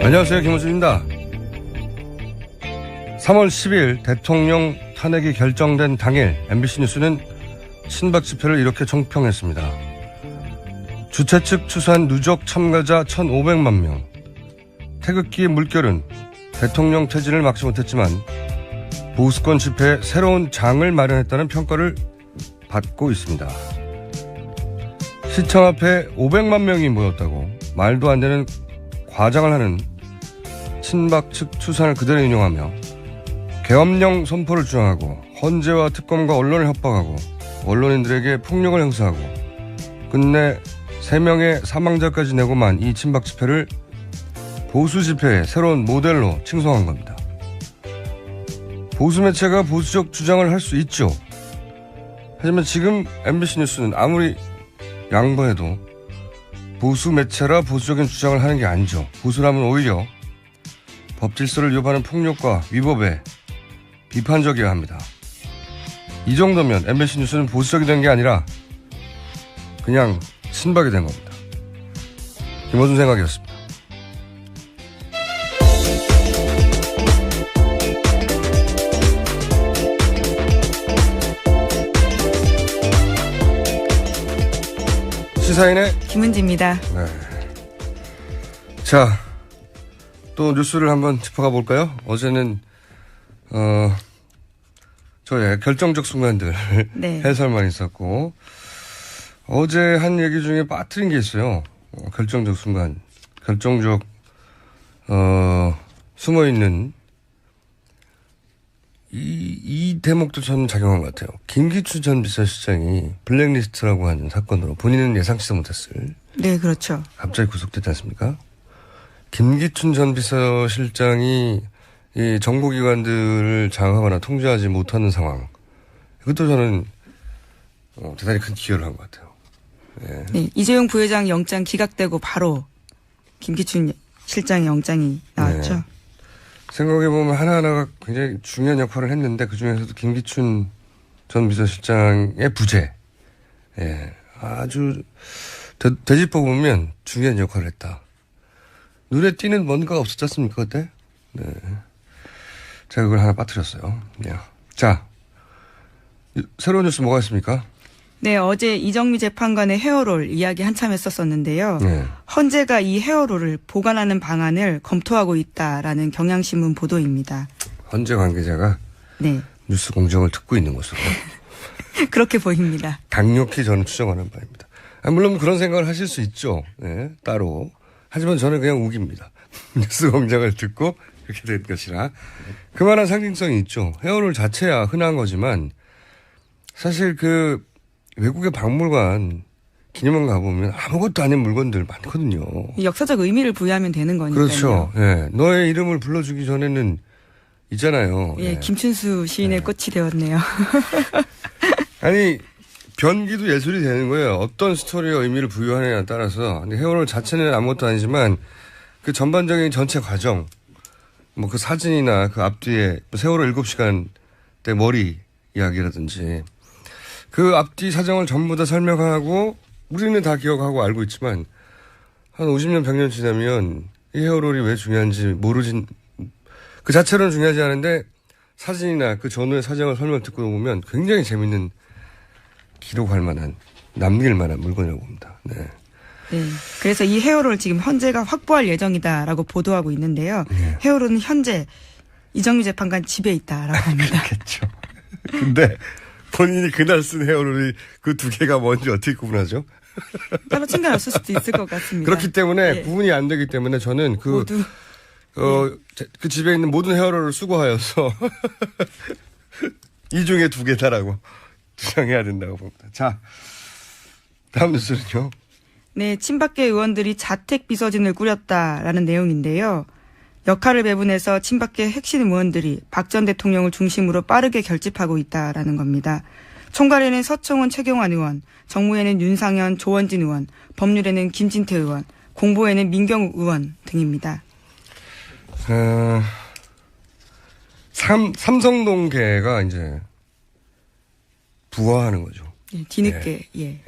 안녕하세요, 김호준입니다. 3월 10일 대통령 탄핵이 결정된 당일 MBC 뉴스는 친박 집회를 이렇게 총평했습니다. 주최 측 추산 누적 참가자 1,500만 명. 태극기의 물결은 대통령 퇴진을 막지 못했지만 보수권 집회에 새로운 장을 마련했다는 평가를 받고 있습니다. 시청 앞에 500만 명이 모였다고 말도 안 되는 과장을 하는 친박 측 추산을 그대로 인용하며 계엄령 선포를 주장하고 헌재와 특검과 언론을 협박하고 언론인들에게 폭력을 행사하고 끝내 3명의 사망자까지 내고만 이 친박 집회를 보수 집회의 새로운 모델로 칭송한 겁니다. 보수 매체가 보수적 주장을 할 수 있죠. 하지만 지금 MBC 뉴스는 아무리 양보해도 보수 매체라 보수적인 주장을 하는 게 아니죠. 보수라면 오히려 법 질서를 위협하는 폭력과 위법에 비판적이어야 합니다. 이 정도면 MBC 뉴스는 보수적이 된 게 아니라 그냥 친박이 된 겁니다. 김호준 생각이었습니다. 시사인의 김은지입니다. 네. 자, 또 뉴스를 한번 짚어가 볼까요? 어제는 저의 결정적 순간들 네. 해설만 있었고 어제 한 얘기 중에 빠뜨린 게 있어요. 결정적 순간, 결정적 숨어 있는 이 대목도 저는 작용한 것 같아요. 김기춘 전 비서실장이 블랙리스트라고 하는 사건으로 본인은 예상치도 못했을. 네, 그렇죠. 갑자기 구속됐지 않습니까? 김기춘 전 비서실장이 이 정보기관들을 장악하거나 통제하지 못하는 상황. 이것도 저는 대단히 큰 기여를 한 것 같아요. 네. 네, 이재용 부회장 영장 기각되고 바로 김기춘 실장의 영장이 나왔죠. 네. 생각해보면 하나하나가 굉장히 중요한 역할을 했는데 그중에서도 김기춘 전 비서실장의 부재. 예, 아주 되짚어 보면 중요한 역할을 했다. 눈에 띄는 뭔가가 없었지 않습니까 그때? 네. 제가 그걸 하나 빠뜨렸어요. 네. 자, 새로운 뉴스 뭐가 있습니까? 네, 어제 이정미 재판관의 헤어롤 이야기 한참 했었었는데요. 네. 헌재가 이 헤어롤을 보관하는 방안을 검토하고 있다라는 경향신문 보도입니다. 헌재 관계자가 네. 뉴스 공정을 듣고 있는 것으로 그렇게 보입니다. 강력히 저는 추정하는 바입니다. 물론 그런 생각을 하실 수 있죠. 네, 따로. 하지만 저는 그냥 우깁니다. 뉴스 공정을 듣고 그렇게 된 것이라. 그만한 상징성이 있죠. 헤어롤 자체야 흔한 거지만 사실 그 외국의 박물관 기념관 가보면 아무것도 아닌 물건들 많거든요. 역사적 의미를 부여하면 되는 거니까요. 그렇죠. 예. 너의 이름을 불러주기 전에는 있잖아요. 예, 김춘수 시인의 꽃이 되었네요. 아니 변기도 예술이 되는 거예요. 어떤 스토리의 의미를 부여하느냐에 따라서. 근데 헤어롤 자체는 아무것도 아니지만 그 전반적인 전체 과정, 뭐 그 사진이나 그 앞뒤에 세월호 7시간 때 머리 이야기라든지 그 앞뒤 사정을 전부 다 설명하고 우리는 다 기억하고 알고 있지만 한 50년, 100년 지나면 이 헤어롤이 왜 중요한지 모르진 그 자체로는 중요하지 않은데 사진이나 그 전후의 사정을 설명 듣고 보면 굉장히 재밌는 기록할 만한 남길 만한 물건이라고 봅니다. 네. 네. 그래서 이 헤어롤을 지금 헌재가 확보할 예정이다라고 보도하고 있는데요. 네. 헤어롤은 현재 이정미 재판관 집에 있다라고 합니다. 그렇겠죠. 근데 본인이 그날 쓴 헤어롤이 그 두 개가 뭔지 어떻게 구분하죠? 따로 챙겨놨을 수도 있을 것 같습니다. 그렇기 때문에 네. 구분이 안 되기 때문에 저는 모두 그 집에 있는 모든 헤어롤을 수거하여서 이 중에 두 개다라고 주장해야 된다고 봅니다. 자, 다음 뉴스는요. 네, 친박계 의원들이 자택 비서진을 꾸렸다라는 내용인데요. 역할을 배분해서 친박계 핵심 의원들이 박 전 대통령을 중심으로 빠르게 결집하고 있다라는 겁니다. 총괄에는 서청원 최경환 의원, 정무에는 윤상현 조원진 의원, 법률에는 김진태 의원, 공보에는 민경욱 의원 등입니다. 삼성동계가 이제 부화하는 거죠. 예, 뒤늦게, 예.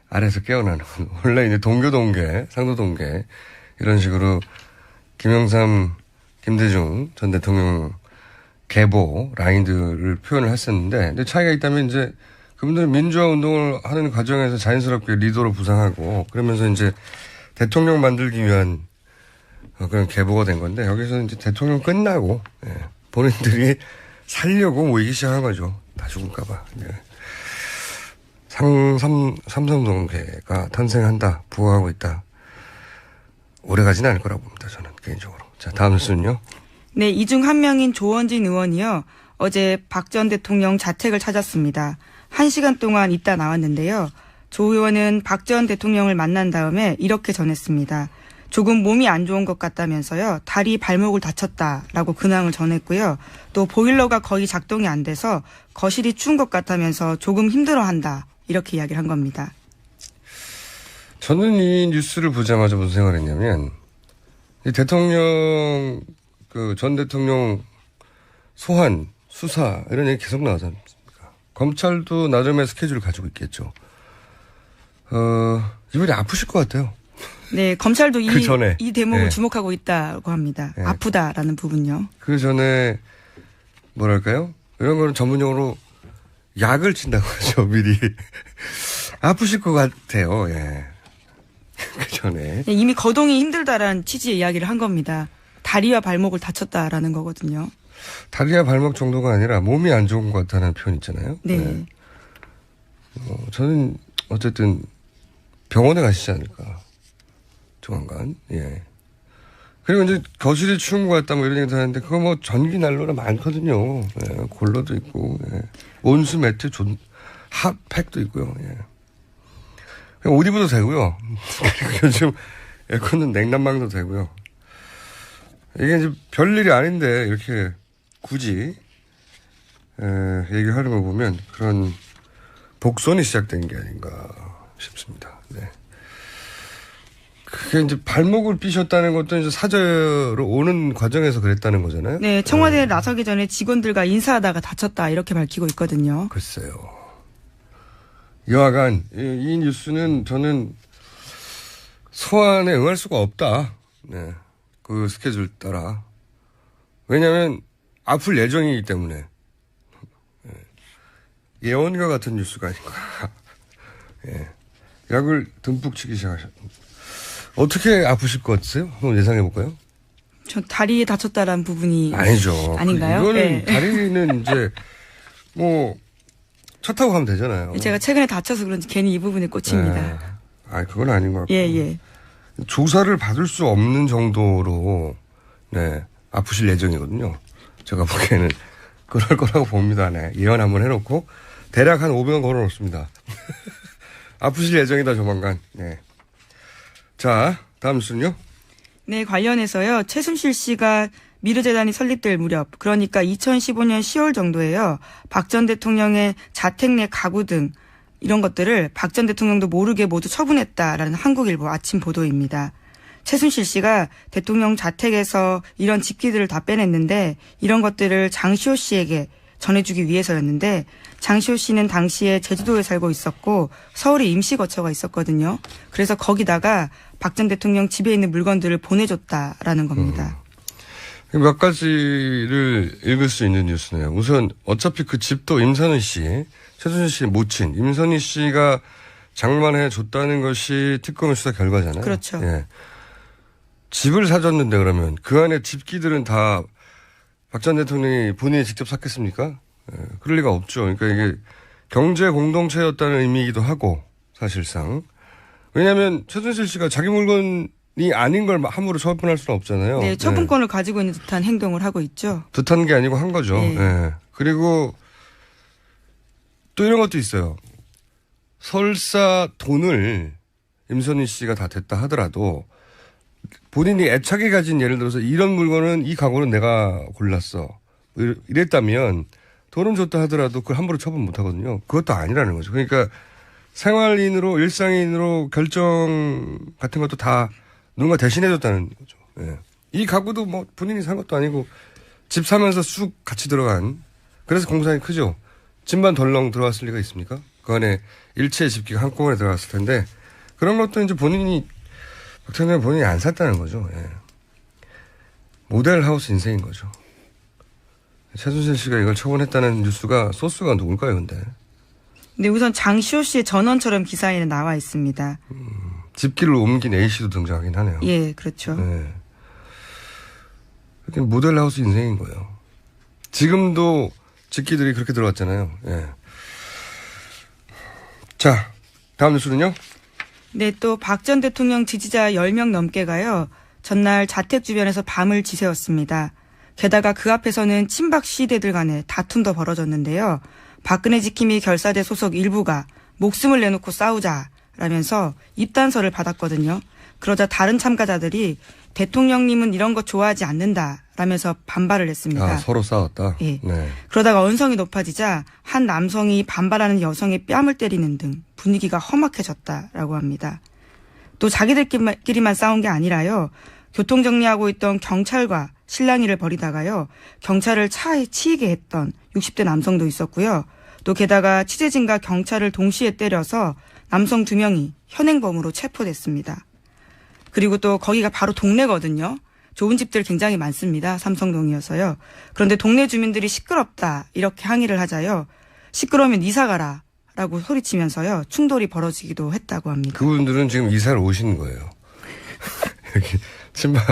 아래에서 깨어나는 건. 원래 이제 동교동계, 상도동계, 이런 식으로 김영삼, 김대중 전 대통령 계보 라인들을 표현을 했었는데, 근데 차이가 있다면 이제 그분들은 민주화 운동을 하는 과정에서 자연스럽게 리더로 부상하고 그러면서 이제 대통령 만들기 위한 그런 계보가 된 건데, 여기서 이제 대통령 끝나고 본인들이 살려고 모이기 시작한 거죠. 다 죽을까봐. 삼성동계가 탄생한다, 부흥하고 있다. 오래 가지는 않을 거라고 봅니다, 저는 개인적으로. 자, 다음 뉴스는요. 네, 이 중 한 명인 조원진 의원이요. 어제 박 전 대통령 자택을 찾았습니다. 1시간 동안 있다 나왔는데요. 조 의원은 박 전 대통령을 만난 다음에 이렇게 전했습니다. 조금 몸이 안 좋은 것 같다면서요. 다리 발목을 다쳤다라고 근황을 전했고요. 또 보일러가 거의 작동이 안 돼서 거실이 추운 것 같다면서 조금 힘들어한다. 이렇게 이야기를 한 겁니다. 저는 이 뉴스를 보자마자 무슨 생각을 했냐면, 이 대통령, 전 대통령 소환, 수사, 이런 얘기 계속 나오지 않습니까? 검찰도 나름의 스케줄을 가지고 있겠죠. 이분이 아프실 것 같아요. 네, 검찰도 그 전에. 이 대목을 네. 주목하고 있다고 합니다. 네. 아프다라는 부분요. 그 전에, 뭐랄까요? 이런 거는 전문용어로 약을 친다고 하죠, 미리. 아프실 것 같아요, 예. 그 전에. 네, 이미 거동이 힘들다라는 취지의 이야기를 한 겁니다. 다리와 발목을 다쳤다라는 거거든요. 다리와 발목 정도가 아니라 몸이 안 좋은 것 같다는 표현 있잖아요. 네. 저는 어쨌든 병원에 가시지 않을까. 조만간. 예. 그리고 이제 거실이 추운 것 같다 뭐 이런 얘기도 하는데, 그거 뭐 전기 난로가 많거든요. 예. 골로도 있고, 예. 온수 매트 핫팩도 있고요. 예. 그냥 옷 입어도 되고요. 그리고 요즘 에어컨은 냉난방도 되고요. 이게 이제 별일이 아닌데 이렇게 굳이 얘기하는 걸 보면 그런 복선이 시작된 게 아닌가 싶습니다. 네. 그게 이제 발목을 삐셨다는 것도 이제 사저로 오는 과정에서 그랬다는 거잖아요. 네, 청와대에 나서기 전에 직원들과 인사하다가 다쳤다 이렇게 밝히고 있거든요. 글쎄요. 여하간 이 뉴스는 저는 소환에 응할 수가 없다. 네. 그 스케줄 따라. 왜냐하면 아플 예정이기 때문에. 예언과 같은 뉴스가 아닌가. 예. 약을 듬뿍 치기 시작하셨습니다. 어떻게 아프실 것 같으세요? 한번 예상해 볼까요? 저 다리에 다쳤다라는 부분이 아니죠. 아닌가요? 이거는 네. 다리는 이제 뭐 차 타고 가면 되잖아요. 제가 최근에 다쳐서 그런지 괜히 이 부분에 꽂힙니다. 네. 아, 그건 아닌 것 같고. 예. 조사를 받을 수 없는 정도로 네, 아프실 예정이거든요. 제가 보기에는 그럴 거라고 봅니다. 네. 예언 한번 해놓고 대략 한 500원 걸어놓습니다. 아프실 예정이다 조만간. 네. 자, 다음 순요. 네, 관련해서요. 최순실 씨가 미르재단이 설립될 무렵, 그러니까 2015년 10월 정도에요. 박 전 대통령의 자택 내 가구 등 이런 것들을 박 전 대통령도 모르게 모두 처분했다라는 한국일보 아침 보도입니다. 최순실 씨가 대통령 자택에서 이런 집기들을 다 빼냈는데 이런 것들을 장시호 씨에게 전해주기 위해서였는데, 장시호 씨는 당시에 제주도에 살고 있었고 서울에 임시 거처가 있었거든요. 그래서 거기다가 박 전 대통령 집에 있는 물건들을 보내줬다라는 겁니다. 몇 가지를 읽을 수 있는 뉴스네요. 우선 어차피 그 집도 임선희 씨, 최순실 씨의 모친 임선희 씨가 장만해 줬다는 것이 특검의 수사 결과잖아요. 그렇죠. 예. 집을 사줬는데 그러면 그 안에 집기들은 다 박 전 대통령이 본인이 직접 샀겠습니까? 예. 그럴 리가 없죠. 그러니까 이게 경제 공동체였다는 의미이기도 하고 사실상. 왜냐하면 최순실 씨가 자기 물건이 아닌 걸 함부로 처분할 수는 없잖아요. 네, 처분권을 가지고 있는 듯한 행동을 하고 있죠. 듯한 게 아니고 한 거죠. 네. 예. 그리고 또 이런 것도 있어요. 설사 돈을 임선희 씨가 다 됐다 하더라도 본인이 애착이 가진, 예를 들어서 이런 물건은 이 가구는 내가 골랐어 이랬다면 돈은 줬다 하더라도 그걸 함부로 처분 못 하거든요. 그것도 아니라는 거죠. 그러니까 생활인으로 일상인으로 결정 같은 것도 다 누군가 대신해 줬다는 거죠. 예. 이 가구도 뭐 본인이 산 것도 아니고 집 사면서 쑥 같이 들어간, 그래서 공사이 크죠. 집만 덜렁 들어갔을 리가 있습니까? 그 안에 일체의 집기가 한꺼번에 들어갔을 텐데, 그런 것도 이제 본인이, 박 대통령 본인이 안 샀다는 거죠. 예. 모델하우스 인생인 거죠. 최순실 씨가 이걸 처분했다는 뉴스가 소스가 누굴까요, 근데? 근데 우선 장시호 씨의 전원처럼 기사에는 나와 있습니다. 집길을 옮긴 A씨도 등장하긴 하네요. 예, 그렇죠. 네. 이게 모델하우스 인생인 거예요. 지금도 집기들이 그렇게 들어왔잖아요. 예. 자, 다음 뉴스는요? 네, 또 박 전 대통령 지지자 10명 넘게가요. 전날 자택 주변에서 밤을 지새웠습니다. 게다가 그 앞에서는 친박 시대들 간의 다툼도 벌어졌는데요. 박근혜 지킴이 결사대 소속 일부가 목숨을 내놓고 싸우자라면서 입단서를 받았거든요. 그러자 다른 참가자들이 대통령님은 이런 거 좋아하지 않는다라면서 반발을 했습니다. 아, 서로 싸웠다? 예. 네. 그러다가 언성이 높아지자 한 남성이 반발하는 여성의 뺨을 때리는 등 분위기가 험악해졌다라고 합니다. 또 자기들끼리만 싸운 게 아니라요. 교통정리하고 있던 경찰과 실랑이를 벌이다가요. 경찰을 차에 치이게 했던 60대 남성도 있었고요. 또 게다가 취재진과 경찰을 동시에 때려서 남성 2명이 현행범으로 체포됐습니다. 그리고 또 거기가 바로 동네거든요. 좁은 집들 굉장히 많습니다. 삼성동이어서요. 그런데 동네 주민들이 시끄럽다 이렇게 항의를 하자요. 시끄러우면 이사 가라 라고 소리치면서요. 충돌이 벌어지기도 했다고 합니다. 그분들은 지금 이사를 오신 거예요. 여기 친박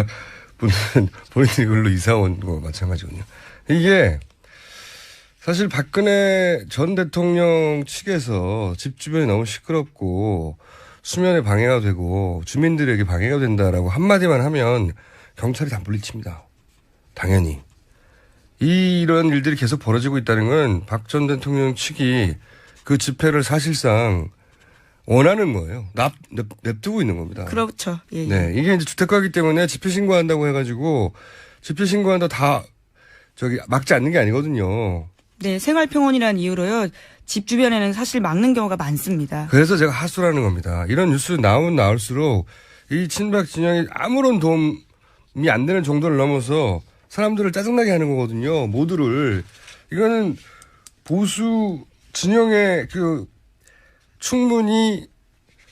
분들은 본인이 그걸로 이사 온 거 마찬가지군요. 이게 사실 박근혜 전 대통령 측에서 집 주변이 너무 시끄럽고 수면에 방해가 되고 주민들에게 방해가 된다라고 한마디만 하면 경찰이 다 물리칩니다. 당연히. 이런 일들이 계속 벌어지고 있다는 건 박 전 대통령 측이 그 집회를 사실상 원하는 거예요. 냅두고 있는 겁니다. 그렇죠. 예, 예. 네. 이게 이제 주택가기 때문에 집회 신고한다고 해가지고 집회 신고한다 다 막지 않는 게 아니거든요. 네, 생활평온이라는 이유로요. 집 주변에는 사실 막는 경우가 많습니다. 그래서 제가 하수라는 겁니다. 이런 뉴스 나올수록 이 친박 진영이 아무런 도움이 안 되는 정도를 넘어서 사람들을 짜증나게 하는 거거든요. 모두를. 이거는 보수 진영의 충분히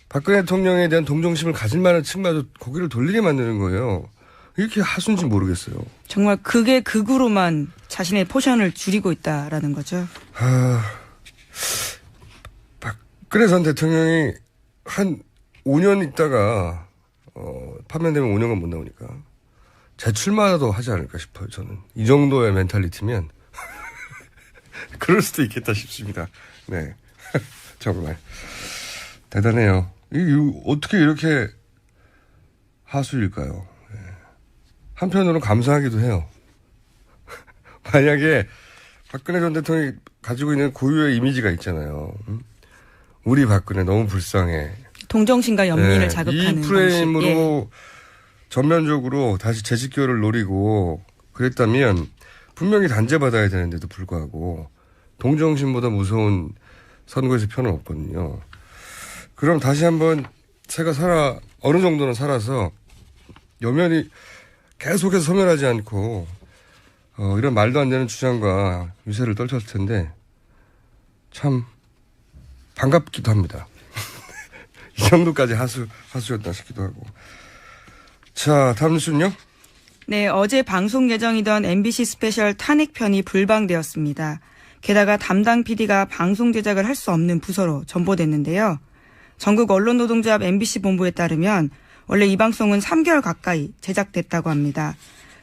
박근혜 대통령에 대한 동정심을 가질 만한 층마저 고개를 돌리게 만드는 거예요. 이렇게 하수인지 모르겠어요. 정말 극의 극으로만 자신의 포션을 줄이고 있다라는 거죠. 박근혜 전 대통령이 한 5년 있다가 파면되면 5년간 못 나오니까 재출마도 하지 않을까 싶어요. 저는 이 정도의 멘탈리티면 그럴 수도 있겠다 싶습니다. 네, 정말 대단해요. 어떻게 이렇게 하수일까요? 네. 한편으로는 감사하기도 해요. 만약에 박근혜 전 대통령이 가지고 있는 고유의 이미지가 있잖아요. 우리 박근혜 너무 불쌍해. 동정심과 연민을 자극하는 이 프레임으로 방식. 전면적으로 다시 재직결을 노리고 그랬다면 분명히 단죄받아야 되는데도 불구하고 동정심보다 무서운 선거에서 표는 없거든요. 그럼 다시 한번 제가 어느 정도는 살아서 여면이 계속해서 소멸하지 않고 이런 말도 안 되는 주장과 유세를 떨쳤을 텐데 참 반갑기도 합니다. 이 정도까지 하수였다 싶기도 하고. 자, 다음 뉴스는요? 네, 어제 방송 예정이던 MBC 스페셜 탄핵편이 불방되었습니다. 게다가 담당 PD가 방송 제작을 할 수 없는 부서로 전보됐는데요. 전국 언론노동조합 MBC 본부에 따르면 원래 이 방송은 3개월 가까이 제작됐다고 합니다.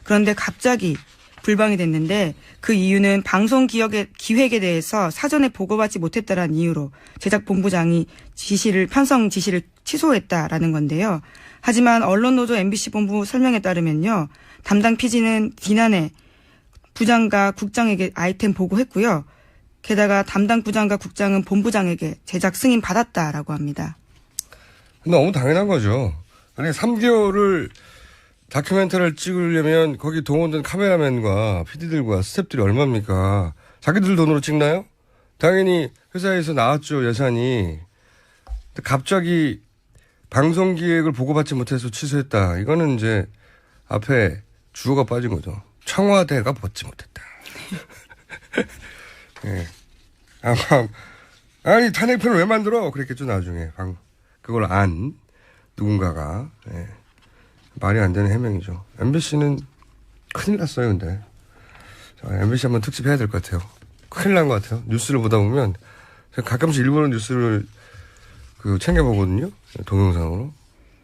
그런데 갑자기 불방이 됐는데 그 이유는 방송 기획에 대해서 사전에 보고받지 못했다는 이유로 제작본부장이 편성 지시를 취소했다라는 건데요. 하지만 언론노조 MBC 본부 설명에 따르면요. 담당 PD는 지난해 부장과 국장에게 아이템 보고했고요. 게다가 담당 부장과 국장은 본부장에게 제작 승인 받았다라고 합니다. 너무 당연한 거죠. 아니 3개월을 다큐멘터리를 찍으려면 거기 동원된 카메라맨과 PD들과 스태프들이 얼마입니까? 자기들 돈으로 찍나요? 당연히 회사에서 나왔죠, 예산이. 근데 갑자기 방송 기획을 보고받지 못해서 취소했다. 이거는 이제 앞에 주어가 빠진 거죠. 청와대가 받지 못했다. 네. 아니 탄핵편을 왜 만들어? 그랬겠죠 나중에. 그걸 누군가가. 네. 말이 안 되는 해명이죠. MBC는 큰일 났어요, 근데. 자, MBC 한번 특집 해야 될 것 같아요. 큰일 난 것 같아요. 뉴스를 보다 보면 제가 가끔씩 일본어 뉴스를 챙겨보거든요. 동영상으로.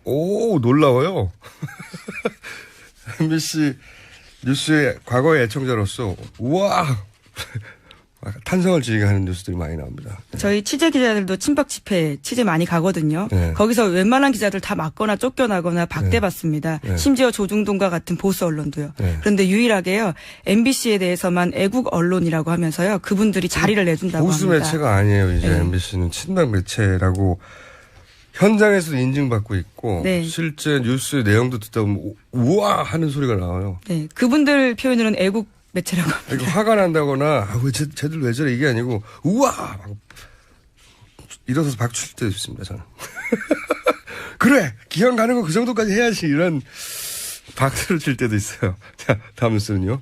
오, 놀라워요. MBC 뉴스의 과거의 애청자로서 우와 탄성을 지르게 하는 뉴스들이 많이 나옵니다. 네. 저희 취재 기자들도 친박 집회 취재 많이 가거든요. 네. 거기서 웬만한 기자들 다 맞거나 쫓겨나거나 박대받습니다. 네. 심지어 조중동과 같은 보수 언론도요. 네. 그런데 유일하게요. MBC에 대해서만 애국 언론이라고 하면서요. 그분들이 자리를 내준다고 보수 합니다. 매체가 아니에요. 이제 네. MBC는 친박 매체라고 현장에서도 인증받고 있고 네. 실제 뉴스 내용도 듣다 보면 우와 하는 소리가 나와요. 네, 그분들 표현으로는 애국 매체라고 합니다. 이거 화가 난다거나 왜 쟤들 왜 저래 이게 아니고 우와 막 일어서서 박수 칠 때도 있습니다. 저는. 그래 기왕 가는 거 그 정도까지 해야지 이런 박수를 칠 때도 있어요. 자 다음 뉴스는요.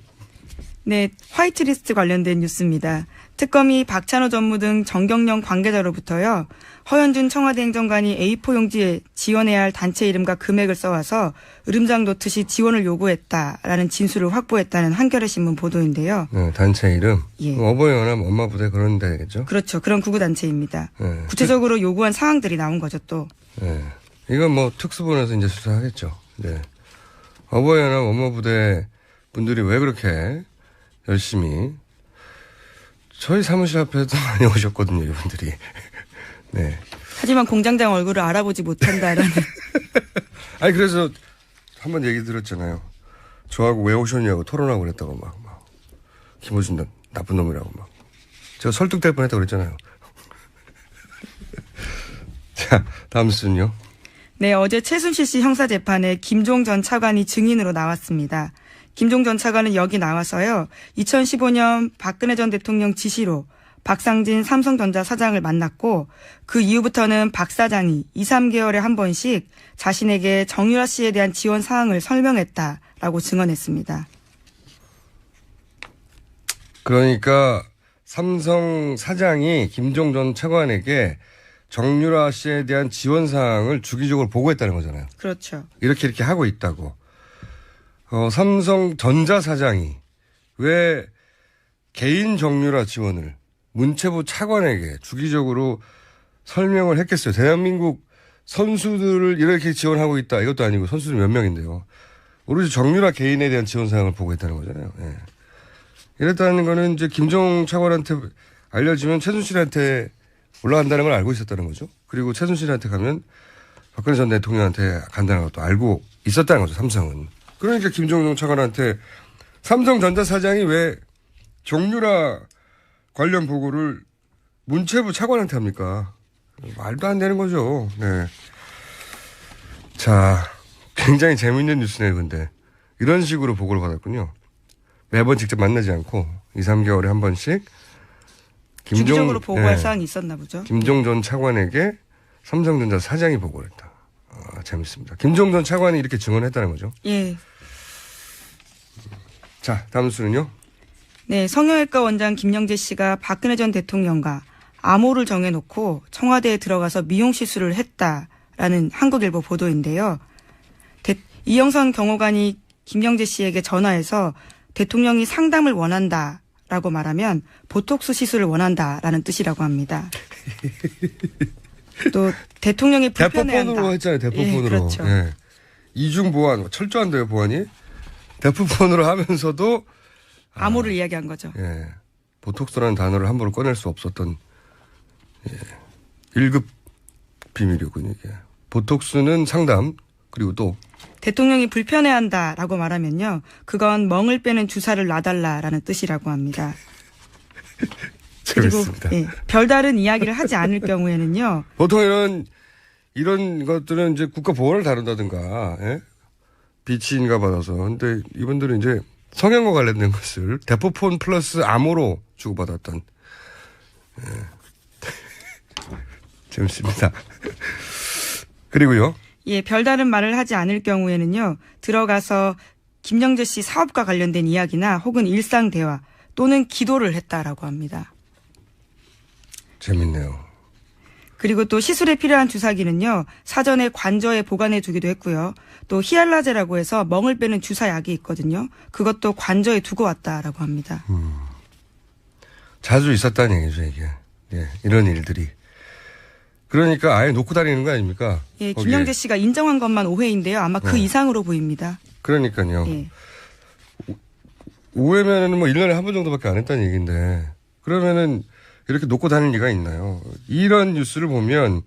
네, 화이트리스트 관련된 뉴스입니다. 특검이 박찬호 전무 등 정경련 관계자로부터요. 허현준 청와대 행정관이 A4 용지에 지원해야 할 단체 이름과 금액을 써와서 으름장 놓듯이 지원을 요구했다라는 진술을 확보했다는 한겨레 신문 보도인데요. 네, 단체 이름. 예. 어버이연합 엄마부대 그런 데겠죠. 그렇죠. 그런 구구단체입니다. 네. 구체적으로 요구한 사항들이 나온 거죠 또. 네. 이건 뭐 특수본에서 이제 수사하겠죠. 네. 어버이연합 엄마부대 분들이 왜 그렇게 열심히 저희 사무실 앞에도 많이 오셨거든요, 이분들이. 네. 하지만 공장장 얼굴을 알아보지 못한다라는. 아니, 그래서 한번 얘기 들었잖아요. 저하고 왜 오셨냐고 토론하고 그랬다고 막. 김호준 나쁜 놈이라고 막. 제가 설득될 뻔 했다고 그랬잖아요. 자, 다음 순요. 네, 어제 최순실 씨 형사재판에 김종 전 차관이 증인으로 나왔습니다. 김종 전 차관은 여기 나와서요. 2015년 박근혜 전 대통령 지시로 박상진 삼성전자 사장을 만났고 그 이후부터는 박 사장이 2, 3개월에 한 번씩 자신에게 정유라 씨에 대한 지원 사항을 설명했다라고 증언했습니다. 그러니까 삼성 사장이 김종 전 차관에게 정유라 씨에 대한 지원 사항을 주기적으로 보고했다는 거잖아요. 그렇죠. 이렇게 하고 있다고. 삼성전자 사장이 왜 개인 정유라 지원을 문체부 차관에게 주기적으로 설명을 했겠어요. 대한민국 선수들을 이렇게 지원하고 있다. 이것도 아니고 선수들 몇 명인데요. 오로지 정유라 개인에 대한 지원 사항을 보고했다는 거잖아요. 예. 이랬다는 거는 이제 김종 차관한테 알려지면 최순실한테 올라간다는 걸 알고 있었다는 거죠. 그리고 최순실한테 가면 박근혜 전 대통령한테 간다는 것도 알고 있었다는 거죠. 삼성은. 그러니까 김종용 차관한테 삼성전자 사장이 왜 정유라 관련 보고를 문체부 차관한테 합니까? 말도 안 되는 거죠. 네. 자, 굉장히 재미있는 뉴스네요, 근데. 이런 식으로 보고를 받았군요. 매번 직접 만나지 않고 2, 3개월에 한 번씩 주기적으로 보고할 사항이 있었나 보죠. 김종 전 차관에게 삼성전자 사장이 보고를 했다. 재밌습니다. 김종 전 차관이 이렇게 증언했다는 거죠. 예. 자, 다음 수는요. 네, 성형외과 원장 김영재 씨가 박근혜 전 대통령과 암호를 정해놓고 청와대에 들어가서 미용 시술을 했다라는 한국일보 보도인데요. 이영선 경호관이 김영재 씨에게 전화해서 대통령이 상담을 원한다라고 말하면 보톡스 시술을 원한다라는 뜻이라고 합니다. 또 대통령이 불편해한다. 대포폰으로 했잖아요. 대포폰으로. 예, 그렇죠. 예. 이중 보안 철저한데요, 보안이. 대포폰으로 하면서도 암호를 이야기한 거죠. 예. 보톡스라는 단어를 함부로 꺼낼 수 없었던 1급 비밀이군요. 이게. 보톡스는 상담 그리고 또 대통령이 불편해한다라고 말하면요. 그건 멍을 빼는 주사를 놔달라라는 뜻이라고 합니다. 그리고 재밌습니다. 예, 별다른 이야기를 하지 않을 경우에는요. 보통 이런 것들은 이제 국가 보안을 다룬다든가, 예? 비치인가 받아서. 근데 이분들은 이제 성형과 관련된 것을 대포폰 플러스 암호로 주고받았던, 예. 재밌습니다. 그리고요. 예, 별다른 말을 하지 않을 경우에는요. 들어가서 김영재 씨 사업과 관련된 이야기나 혹은 일상 대화 또는 기도를 했다라고 합니다. 재밌네요. 그리고 또 시술에 필요한 주사기는요. 사전에 관저에 보관해 두기도 했고요. 또 히알라제라고 해서 멍을 빼는 주사약이 있거든요. 그것도 관저에 두고 왔다라고 합니다. 자주 있었다는 얘기죠, 이게. 예, 이런 일들이. 그러니까 아예 놓고 다니는 거 아닙니까? 예, 거기에. 김영재 씨가 인정한 것만 오해인데요. 아마 그 이상으로 보입니다. 그러니까요. 예. 오해면은 뭐 1년에 한 번 정도밖에 안 했다는 얘기인데, 그러면은 이렇게 놓고 다닐 리가 있나요? 이런 뉴스를 보면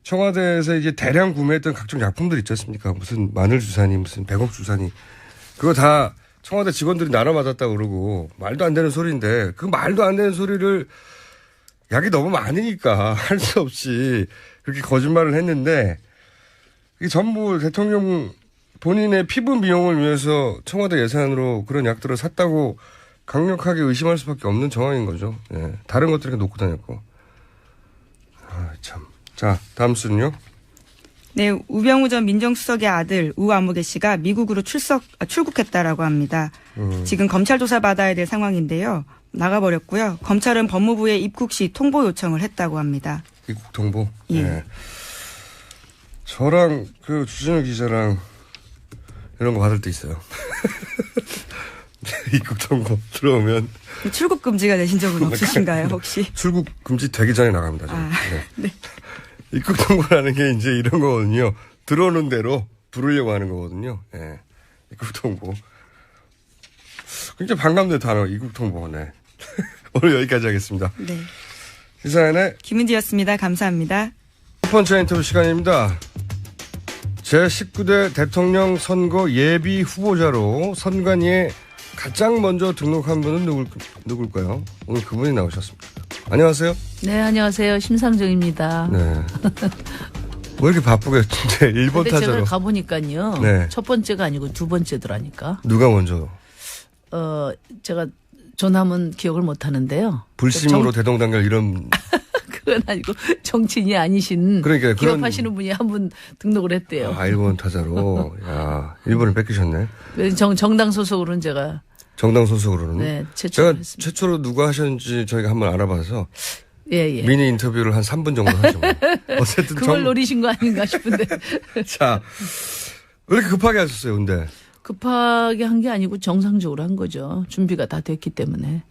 청와대에서 이제 대량 구매했던 각종 약품들 있지 않습니까? 무슨 마늘 주사니, 무슨 100억 주사니. 그거 다 청와대 직원들이 나눠 맞았다고 그러고, 말도 안 되는 소리인데, 그 말도 안 되는 소리를 약이 너무 많으니까 할 수 없이 그렇게 거짓말을 했는데, 이게 전부 대통령 본인의 피부 미용을 위해서 청와대 예산으로 그런 약들을 샀다고 강력하게 의심할 수밖에 없는 정황인 거죠. 예. 다른 것들이 놓고 다녔고. 아, 참. 자, 다음 순요. 네, 우병우 전 민정수석의 아들 우아무개 씨가 미국으로 출국했다라고 합니다. 지금 검찰 조사 받아야 될 상황인데요. 나가버렸고요. 검찰은 법무부에 입국 시 통보 요청을 했다고 합니다. 입국 통보? 예. 예. 저랑 그 주진우 기자랑 이런 거 받을 때 있어요. 입국 통보 들어오면. 출국 금지가 되신 적은 없으신가요, 혹시? 출국 금지 되기 전에 나갑니다. 저는. 아, 네. 입국 통보라는 게 이제 이런 거거든요. 들어오는 대로 부르려고 하는 거거든요. 예. 입국 통보. 굉장히 반감된 단어, 입국 통보. 네. 오늘 여기까지 하겠습니다. 네. 시사인의 김은지였습니다. 감사합니다. 첫 번째 인터뷰 시간입니다. 제19대 대통령 선거 예비 후보자로 선관위에 가장 먼저 등록한 분은 누굴까요? 오늘 그분이 나오셨습니다. 안녕하세요. 네, 안녕하세요. 심상정입니다. 네. 왜 이렇게 바쁘게 진짜 일본 근데 제가 타자로. 가보니까요. 네. 첫 번째가 아니고 두 번째더라니까. 누가 먼저? 제가 전함은 기억을 못 하는데요. 불심으로 대동단결 이런. 그건 아니고 정치인이 아니신. 그러니까요. 그런- 기억하시는 분이 한 분 등록을 했대요. 아, 일본 타자로. 야, 일본을 뺏기셨네. 정당 소속으로는 제가 정당 소속으로는. 네, 최초로 제가 했습니다. 최초로 누가 하셨는지 저희가 한번 알아봐서 예. 미니 인터뷰를 한 3분 정도 하죠. 어쨌든 그걸 노리신 거 아닌가 싶은데. 자, 왜 이렇게 급하게 하셨어요, 근데? 급하게 한 게 아니고 정상적으로 한 거죠. 준비가 다 됐기 때문에.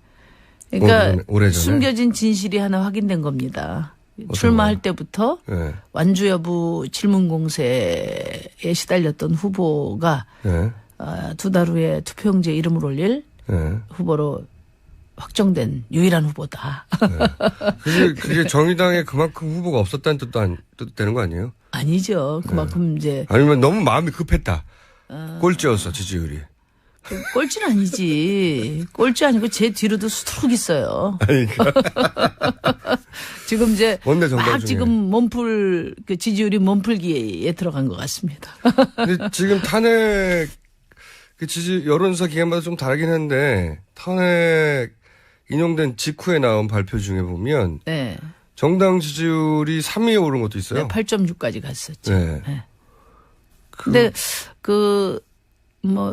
그러니까 오래전에? 숨겨진 진실이 하나 확인된 겁니다. 출마할 때부터 예. 완주 여부 질문 공세에 시달렸던 후보가 예. 두 달 후에 투표용지에 이름을 올릴 예. 후보로 확정된 유일한 후보다. 그게 정의당에 그만큼 후보가 없었다는 뜻 되는 거 아니에요? 아니죠. 그만큼 이제 아니면 너무 마음이 급했다. 꼴찌였어, 지지율이. 꼴찌는 아니지. 꼴찌 아니고 제 뒤로도 수두룩 있어요. 그러니까. 지금 이제 원내 정당 막 중에. 지금 몸풀 그 지지율이 몸풀기에 들어간 것 같습니다. 근데 지금 탄핵 그 여론조사 기간마다 좀 다르긴 한데 탄핵 인용된 직후에 나온 발표 중에 보면 네. 정당 지지율이 3위에 오른 것도 있어요. 네, 8.6까지 갔었죠. 네. 네. 근데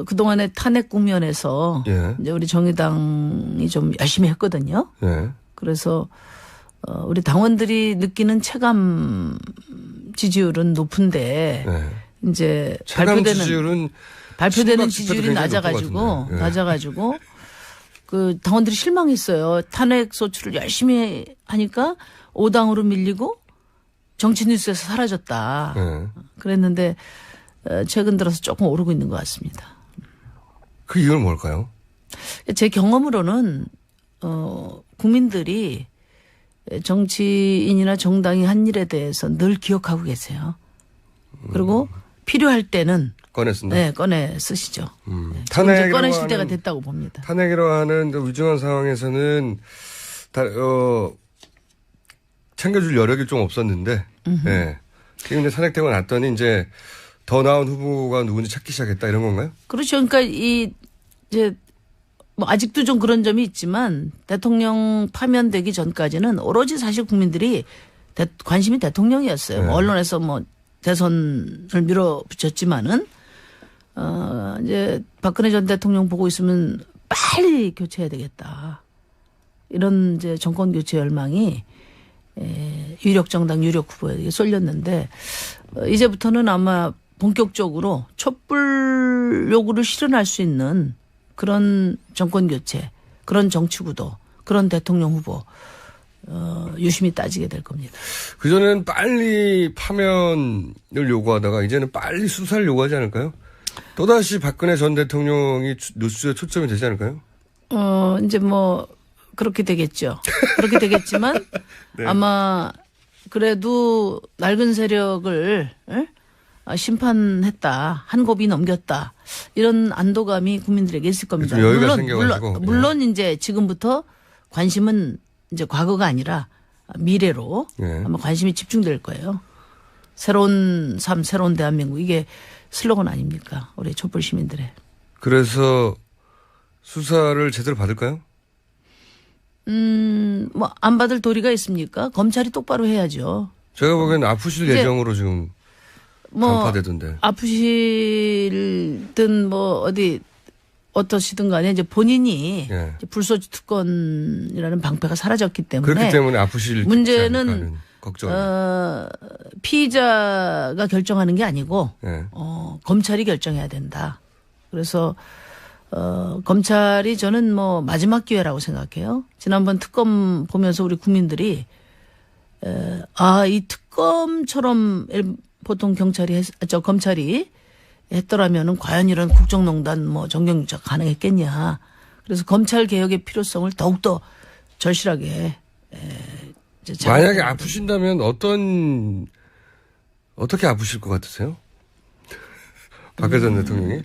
그동안의 탄핵 국면에서 예. 이제 우리 정의당이 좀 열심히 했거든요. 네. 그래서 우리 당원들이 느끼는 체감 지지율은 높은데 네. 이제 체감 지지율은 발표되는 심박 지표도 지지율이 굉장히 높은 것 낮아가지고 같은데. 예. 그 당원들이 실망했어요. 탄핵 소추를 열심히 하니까 5당으로 밀리고 정치 뉴스에서 사라졌다. 네. 그랬는데 최근 들어서 조금 오르고 있는 것 같습니다. 그 이유는 뭘까요? 제 경험으로는 국민들이 정치인이나 정당이 한 일에 대해서 늘 기억하고 계세요. 그리고 필요할 때는 꺼내 쓴다. 네, 꺼내 쓰시죠. 지금 이제 탄핵이라고 꺼내실 때가 하는- 됐다고 봅니다. 탄핵이라고 하는 그 위중한 상황에서는 챙겨줄 여력이 좀 없었는데, 예. 지금 이제 탄핵되고 났더니 이제 더 나은 후보가 누군지 찾기 시작했다 이런 건가요? 그렇죠. 그러니까 이제 뭐 아직도 좀 그런 점이 있지만 대통령 파면되기 전까지는 오로지 사실 국민들이 관심이 대통령이었어요. 뭐 언론에서 뭐 대선을 밀어붙였지만은 이제 박근혜 전 대통령 보고 있으면 빨리 교체해야 되겠다. 이런 이제 정권 교체 열망이 유력 정당 유력 후보에게 쏠렸는데 이제부터는 아마 본격적으로 촛불 요구를 실현할 수 있는 그런 정권 교체, 그런 정치 구도, 그런 대통령 후보 유심히 따지게 될 겁니다. 그전에는 빨리 파면을 요구하다가 이제는 빨리 수사를 요구하지 않을까요? 또다시 박근혜 전 대통령이 뉴스에 초점이 되지 않을까요? 이제 뭐 그렇게 되겠죠. 그렇게 되겠지만 네. 아마 그래도 낡은 세력을 심판했다, 한 고비 넘겼다 이런 안도감이 국민들에게 있을 겁니다. 좀 여유가 생겨가지고. 물론 이제 지금부터 관심은 이제 과거가 아니라 미래로 네. 아마 관심이 집중될 거예요. 새로운 삶, 새로운 대한민국 이게 슬로건 아닙니까? 우리 촛불 시민들의. 그래서 수사를 제대로 받을까요? 뭐 안 받을 도리가 있습니까? 검찰이 똑바로 해야죠. 제가 보기엔 아프실 이제 예정으로 지금 뭐 간파되던데. 아프시든 뭐 어디 어떠시든 간에 이제 본인이 예. 이제 불소지 특권이라는 방패가 사라졌기 때문에 그렇기 때문에 아프실 문제는 걱정. 피의자가 결정하는 게 아니고 예. 검찰이 결정해야 된다. 그래서 검찰이 저는 뭐 마지막 기회라고 생각해요. 지난번 특검 보면서 우리 국민들이 이 특검처럼 보통 검찰이 했더라면은 과연 이런 국정농단 뭐 정경유착 가능했겠냐. 그래서 검찰 개혁의 필요성을 더욱더 절실하게 이제 만약에 아프신다면 어떻게 아프실 것 같으세요? 박근혜 전 대통령이?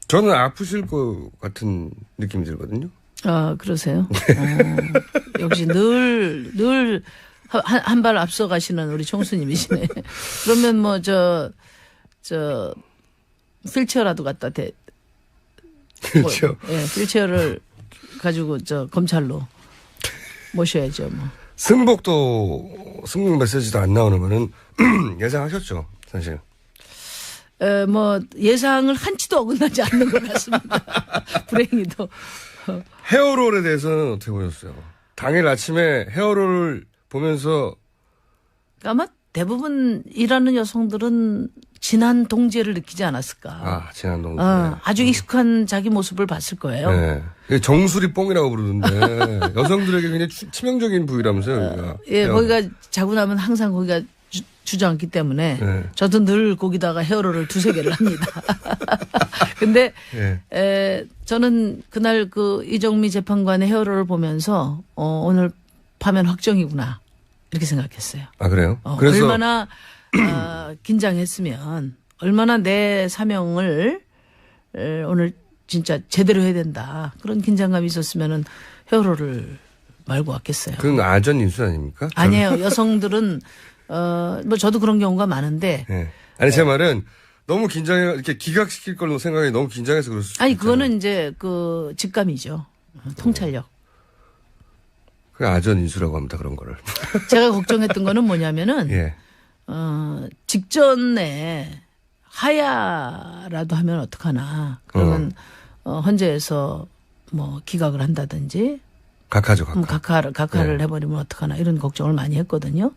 저는 아프실 것 같은 느낌이 들거든요. 그러세요? 역시 늘 한 발 앞서 가시는 우리 총수님이시네. 그러면 뭐 저 휠체어라도 갖다 그렇죠. 예, 휠체어를 가지고 검찰로 모셔야죠, 뭐. 승복 메시지도 안 나오는 거는 예상하셨죠, 사실. 뭐 예상을 한치도 어긋나지 않는 것 같습니다. 불행히도. 헤어롤에 대해서는 어떻게 보셨어요? 당일 아침에 헤어롤을 보면서 아마 대부분 일하는 여성들은 진한 동지애를 느끼지 않았을까. 진한 동지. 아주 익숙한 자기 모습을 봤을 거예요. 네. 정수리 뽕이라고 부르는데 여성들에게 굉장히 치명적인 부위라면서요. 여기가. 예, 거기가 자고 나면 항상 거기가 주저앉기 때문에 네. 저도 늘 거기다가 헤어롤을 2-3개를 합니다. 근데 네. 저는 그날 그 이정미 재판관의 헤어롤을 보면서 오늘 파면 확정이구나 이렇게 생각했어요. 아 그래요? 그래서 얼마나 긴장했으면 얼마나 내 사명을 오늘 진짜 제대로 해야 된다 그런 긴장감이 있었으면은 헤어롤을 말고 왔겠어요. 그건 아전 인수 아닙니까? 아니에요. 여성들은 뭐 저도 그런 경우가 많은데. 네. 아니 제 말은 너무 긴장해 이렇게 기각시킬 걸로 생각이 너무 긴장해서 그럴 수 있어요. 아니 그거는 이제 그 직감이죠. 통찰력. 그 아전 인수라고 합니다. 그런 거를. 제가 걱정했던 거는 뭐냐면은 예. 직전에 하야라도 하면 어떡하나. 그러면 헌재에서 뭐 기각을 한다든지. 각하죠. 각하를 해버리면 어떡하나 이런 걱정을 많이 했거든요.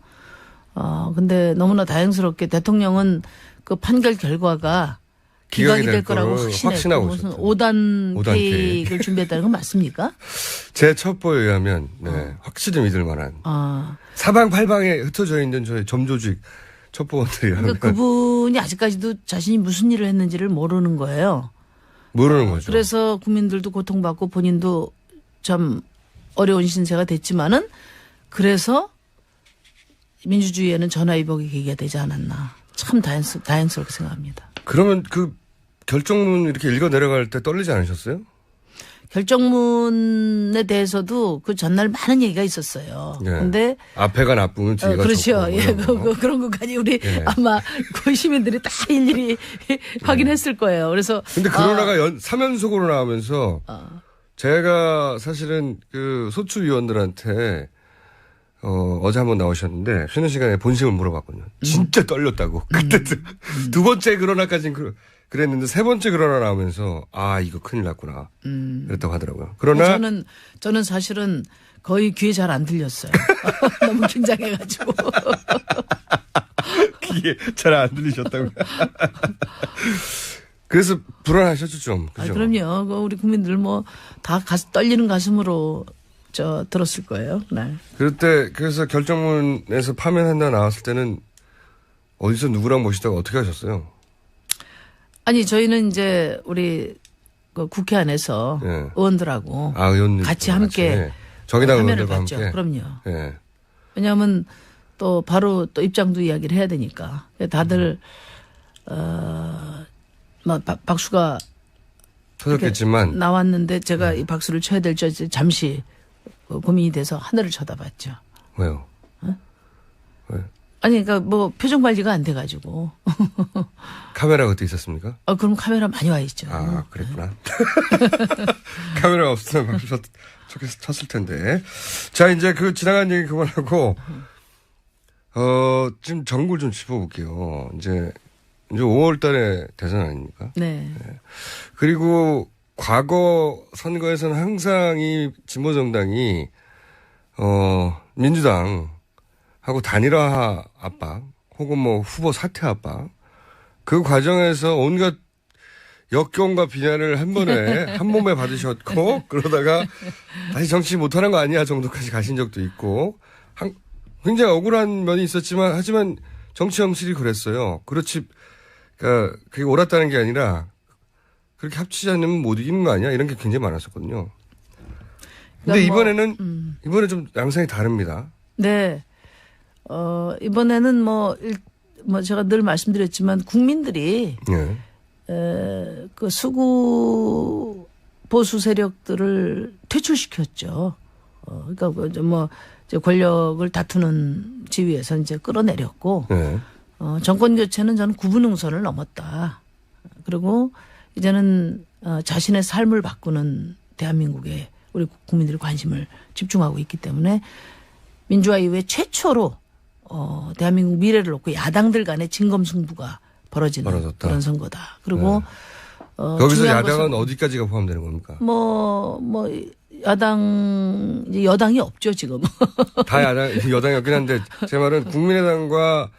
근데 너무나 다행스럽게 대통령은 그 판결 결과가 기각이 될 거라고 확신했고 무슨 5단 케이크를 준비했다는 건 맞습니까? 제 첩보에 의하면 확실히 믿을 만한 사방팔방에 흩어져 있는 저희 점조직 첩보원들이 그러니까 그분이 아직까지도 자신이 무슨 일을 했는지를 모르는 거예요. 모르는 거죠. 그래서 국민들도 고통받고 본인도 참 어려운 신세가 됐지만은 그래서 민주주의에는 전화위복의 계기가 되지 않았나. 참 다행스럽게 생각합니다. 그러면 그 결정문 이렇게 읽어 내려갈 때 떨리지 않으셨어요? 결정문에 대해서도 그 전날 많은 얘기가 있었어요. 그런데 앞에가 나쁘면 뒤가 그렇죠. 좋고 예, 그런 것까지 우리 아마 그 시민들이 다 일일이 확인했을 거예요. 그래서 근데 그러다가 3연속으로 나오면서 제가 사실은 그 소추위원들한테 어제 한번 나오셨는데 쉬는 시간에 본심을 물어봤거든요. 진짜 떨렸다고. 그때 두 번째 그러나까지는 그랬는데 세 번째 그러나 나오면서 이거 큰일 났구나. 그랬다고 하더라고요. 그러나 저는 사실은 거의 귀에 잘 안 들렸어요. 너무 긴장해가지고. 귀에 잘 안 들리셨다고요. 그래서 불안하셨죠 좀. 그죠? 그럼요. 우리 국민들 뭐 다 떨리는 가슴으로 들었을 거예요. 네. 그래서 결정문에서 파면한다 나왔을 때는 어디서 누구랑 모시다가 어떻게 하셨어요? 아니 저희는 이제 우리 그 국회 안에서 예. 의원들하고 의원님 같이 함께 정의당 화면을 의원들과 봤죠. 함께. 그럼요. 예. 왜냐하면 또 바로 또 입장도 이야기를 해야 되니까 다들 박수가 터졌겠지만 나왔는데 제가 이 박수를 쳐야 될지 잠시 고민이 돼서 하늘을 쳐다봤죠. 왜요? 왜? 아니 그러니까 뭐 표정 관리가 안 돼가지고. 카메라 그때 있었습니까? 그럼 카메라 많이 와 있죠. 그랬구나. 카메라가 없으면 박수 쳤을 텐데. 자, 이제 지나간 얘기 그만하고, 지금 정부를 좀 짚어볼게요. 이제 5월 달에 대선 아닙니까? 네. 그리고 과거 선거에서는 항상 이 진보정당이, 민주당하고 단일화 압박, 혹은 뭐 후보 사퇴 압박, 그 과정에서 온갖 역경과 비난을 한 몸에 받으셨고, 그러다가 다시 정치 못하는 거 아니야 정도까지 가신 적도 있고, 굉장히 억울한 면이 있었지만, 하지만 정치 현실이 그랬어요. 그러니까 그게 옳았다는 게 아니라, 그렇게 합치지 않으면 못 이기는 거 아니야? 이런 게 굉장히 많았었거든요. 근데 그러니까 이번에 좀 양상이 다릅니다. 네. 이번에는 제가 늘 말씀드렸지만 국민들이 예. 그 수구 보수 세력들을 퇴출시켰죠. 그러니까 이제 권력을 다투는 지위에서 이제 끌어내렸고, 예. 정권 교체는 저는 구분응선을 넘었다. 그리고 이제는 자신의 삶을 바꾸는 대한민국에 우리 국민들이 관심을 집중하고 있기 때문에 민주화 이후에 최초로 대한민국 미래를 놓고 야당들 간의 진검승부가 벌어졌다. 그런 선거다. 그리고 거기서 야당은 어디까지가 포함되는 겁니까? 여당이 없죠 지금. 다 여당이었긴 한데 제 말은 국민의당과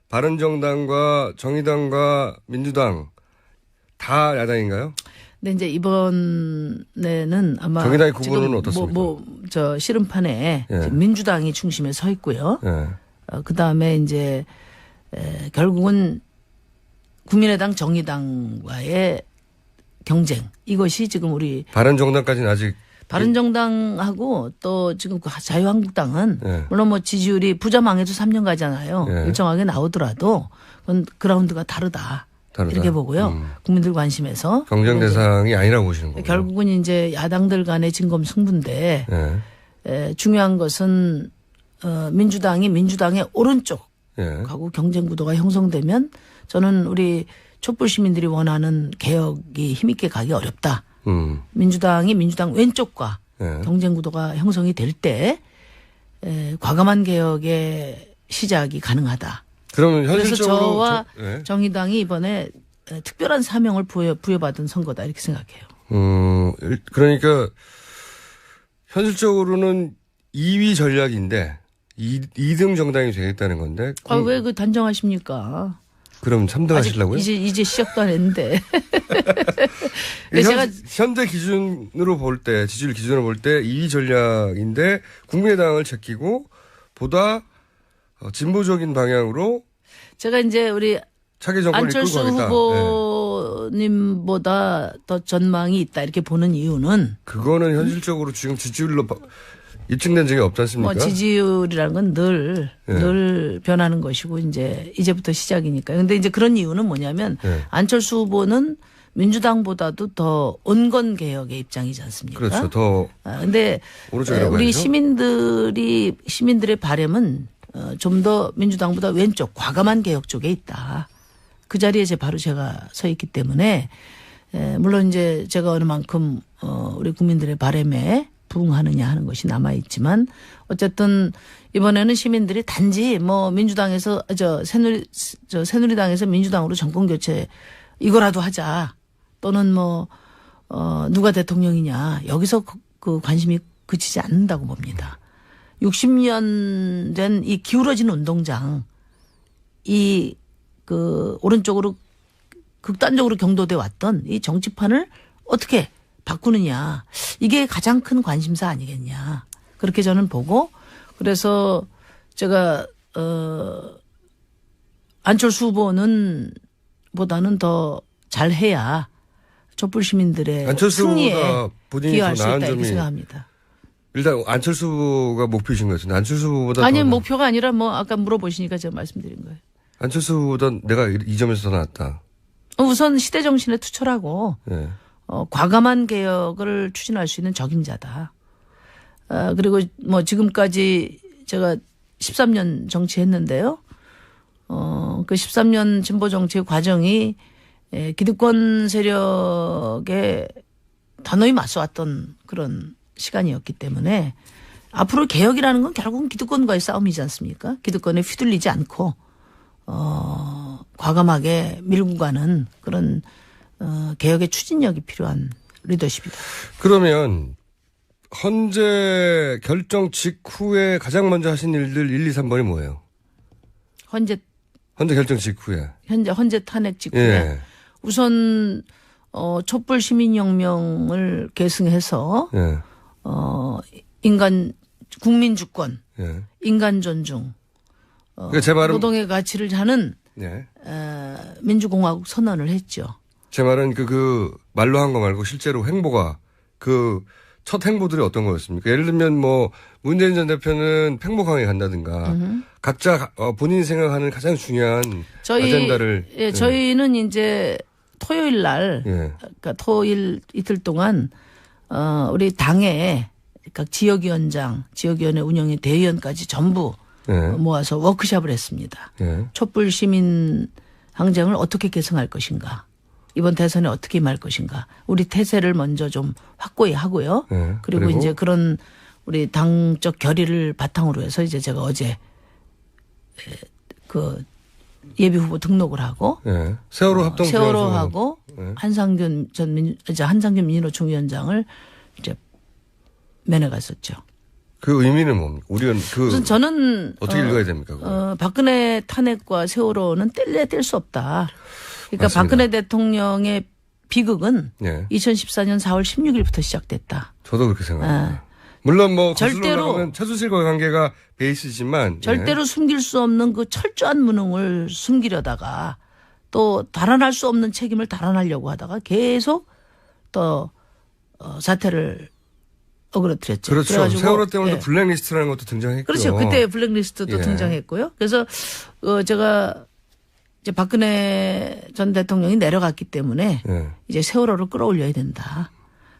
바른정당과 정의당과 민주당 다 야당인가요? 근데 이제 이번에는 아마 정의당의 구분은 어떻습니까? 씨름판에 예. 민주당이 중심에 서 있고요. 예. 그 다음에 이제 결국은 국민의당 정의당과의 경쟁, 이것이 지금 우리 바른정당까지는 아직 바른정당하고 또 지금 자유한국당은 예. 물론 지지율이 부자망해도 3년 가잖아요. 예. 일정하게 나오더라도 그건 그라운드가 다르다. 이렇게 보고요. 국민들 관심에서 경쟁 대상이 아니라고 보시는 거예요. 결국은 이제 야당들 간의 진검승부인데 중요한 것은 민주당의 오른쪽 하고 경쟁 구도가 형성되면 저는 우리 촛불 시민들이 원하는 개혁이 힘있게 가기 어렵다. 민주당 왼쪽과 경쟁 구도가 형성이 될 때 과감한 개혁의 시작이 가능하다. 그러면 그래서 현실적으로 저와 정의당이 이번에 특별한 사명을 부여받은 선거다 이렇게 생각해요. 그러니까 현실적으로는 2위 전략인데 2등 정당이 되겠다는 건데. 왜 단정하십니까? 그럼 3등 하시려고요? 이제 시작도 안 했는데. 현재 기준으로 볼 때, 지지율 기준으로 볼 때 2위 전략인데 국민의당을 제끼고 보다 진보적인 방향으로 제가 이제 우리 차기 정권을 안철수 이끌고 가겠다. 후보님보다 더 전망이 있다 이렇게 보는 이유는 그거는 현실적으로 지금 지지율로 입증된 적이 없지 않습니까? 지지율이라는 건 늘 변하는 것이고 이제부터 시작이니까. 근데 이제 그런 이유는 뭐냐면 안철수 후보는 민주당보다도 더 온건 개혁의 입장이지 않습니까? 그렇죠. 더. 근데 우리 봐야죠. 시민들의 바람은 좀 더 민주당보다 왼쪽 과감한 개혁 쪽에 있다. 그 자리에 바로 제가 서 있기 때문에 물론 이제 제가 어느 만큼 우리 국민들의 바람에 부응하느냐 하는 것이 남아 있지만 어쨌든 이번에는 시민들이 단지 민주당에서 새누리당에서 민주당으로 정권 교체 이거라도 하자. 또는 뭐, 누가 대통령이냐. 여기서 그 관심이 그치지 않는다고 봅니다. 60년 된 이 기울어진 운동장, 오른쪽으로 극단적으로 경도돼 왔던 이 정치판을 어떻게 바꾸느냐. 이게 가장 큰 관심사 아니겠냐. 그렇게 저는 보고, 그래서 제가, 안철수 후보는 보다는 더 잘해야 촛불 시민들의 안철수 승리에 후보가 본인이 기여할 더 수 나은 있다 이렇게 점이 생각합니다. 일단 안철수 후보가 목표이신 것 같은데 안철수 후보보다 아니 더 목표가 아니라 뭐 아까 물어보시니까 제가 말씀드린 거예요. 안철수 후보보다 내가 이 점에서 더 낫다. 우선 시대 정신에 투철하고 예. 과감한 개혁을 추진할 수 있는 적임자다. 그리고 뭐 지금까지 제가 13년 정치했는데요. 그 13년 진보 정치 과정이 기득권 세력에 단호히 맞서왔던 그런 시간이었기 때문에 앞으로 개혁이라는 건 결국은 기득권과의 싸움이지 않습니까? 기득권에 휘둘리지 않고 과감하게 밀고 가는 그런 개혁의 추진력이 필요한 리더십이다. 그러면 헌재 결정 직후에 가장 먼저 하신 일들 1, 2, 3번이 뭐예요? 헌재 결정 직후에. 헌재 탄핵 직후에 예. 우선 촛불 시민혁명을 계승해서 예. 국민 주권, 예. 인간 존중, 그러니까 제 말은 노동의 가치를 하는 예. 민주공화국 선언을 했죠. 제 말은 그 말로 한 거 말고 실제로 행보가 첫 행보들이 어떤 거였습니까? 예를 들면 뭐 문재인 전 대표는 팽목항에 간다든가 각자 본인이 생각하는 가장 중요한 아젠다를 예, 저희는 이제 토요일 날 그러니까 토요일 이틀 동안 우리 당의 각 지역위원장, 지역위원회 운영의 대의원까지 전부 모아서 워크숍을 했습니다. 촛불 시민 항쟁을 어떻게 개성할 것인가. 이번 대선에 어떻게 임할 것인가. 우리 태세를 먼저 좀 확고히 하고요. 그리고 이제 그런 우리 당적 결의를 바탕으로 해서 이제 제가 어제 그 예비 후보 등록을 하고 세월호 합동 세월호하고 한상균 민주노총 위원장을 이제 면회 갔었죠. 그 의미는 뭡니까? 우리는 우선 저는 어떻게 읽어야 됩니까? 박근혜 탄핵과 세월호는 뗄 수 없다. 그러니까 맞습니다. 박근혜 대통령의 비극은 예. 2014년 4월 16일부터 시작됐다. 저도 그렇게 생각합니다. 물론 뭐 절대로 최순실과의 관계가 베이스지만 절대로 숨길 수 없는 그 철저한 무능을 숨기려다가 또 달아날 수 없는 책임을 달아나려고 하다가 계속 또 사태를 어그러뜨렸죠. 그렇죠. 그래가지고 세월호 때문에 예. 블랙리스트라는 것도 등장했고. 그렇죠. 그때 블랙리스트도 등장했고요. 그래서 제가 이제 박근혜 전 대통령이 내려갔기 때문에 이제 세월호를 끌어올려야 된다.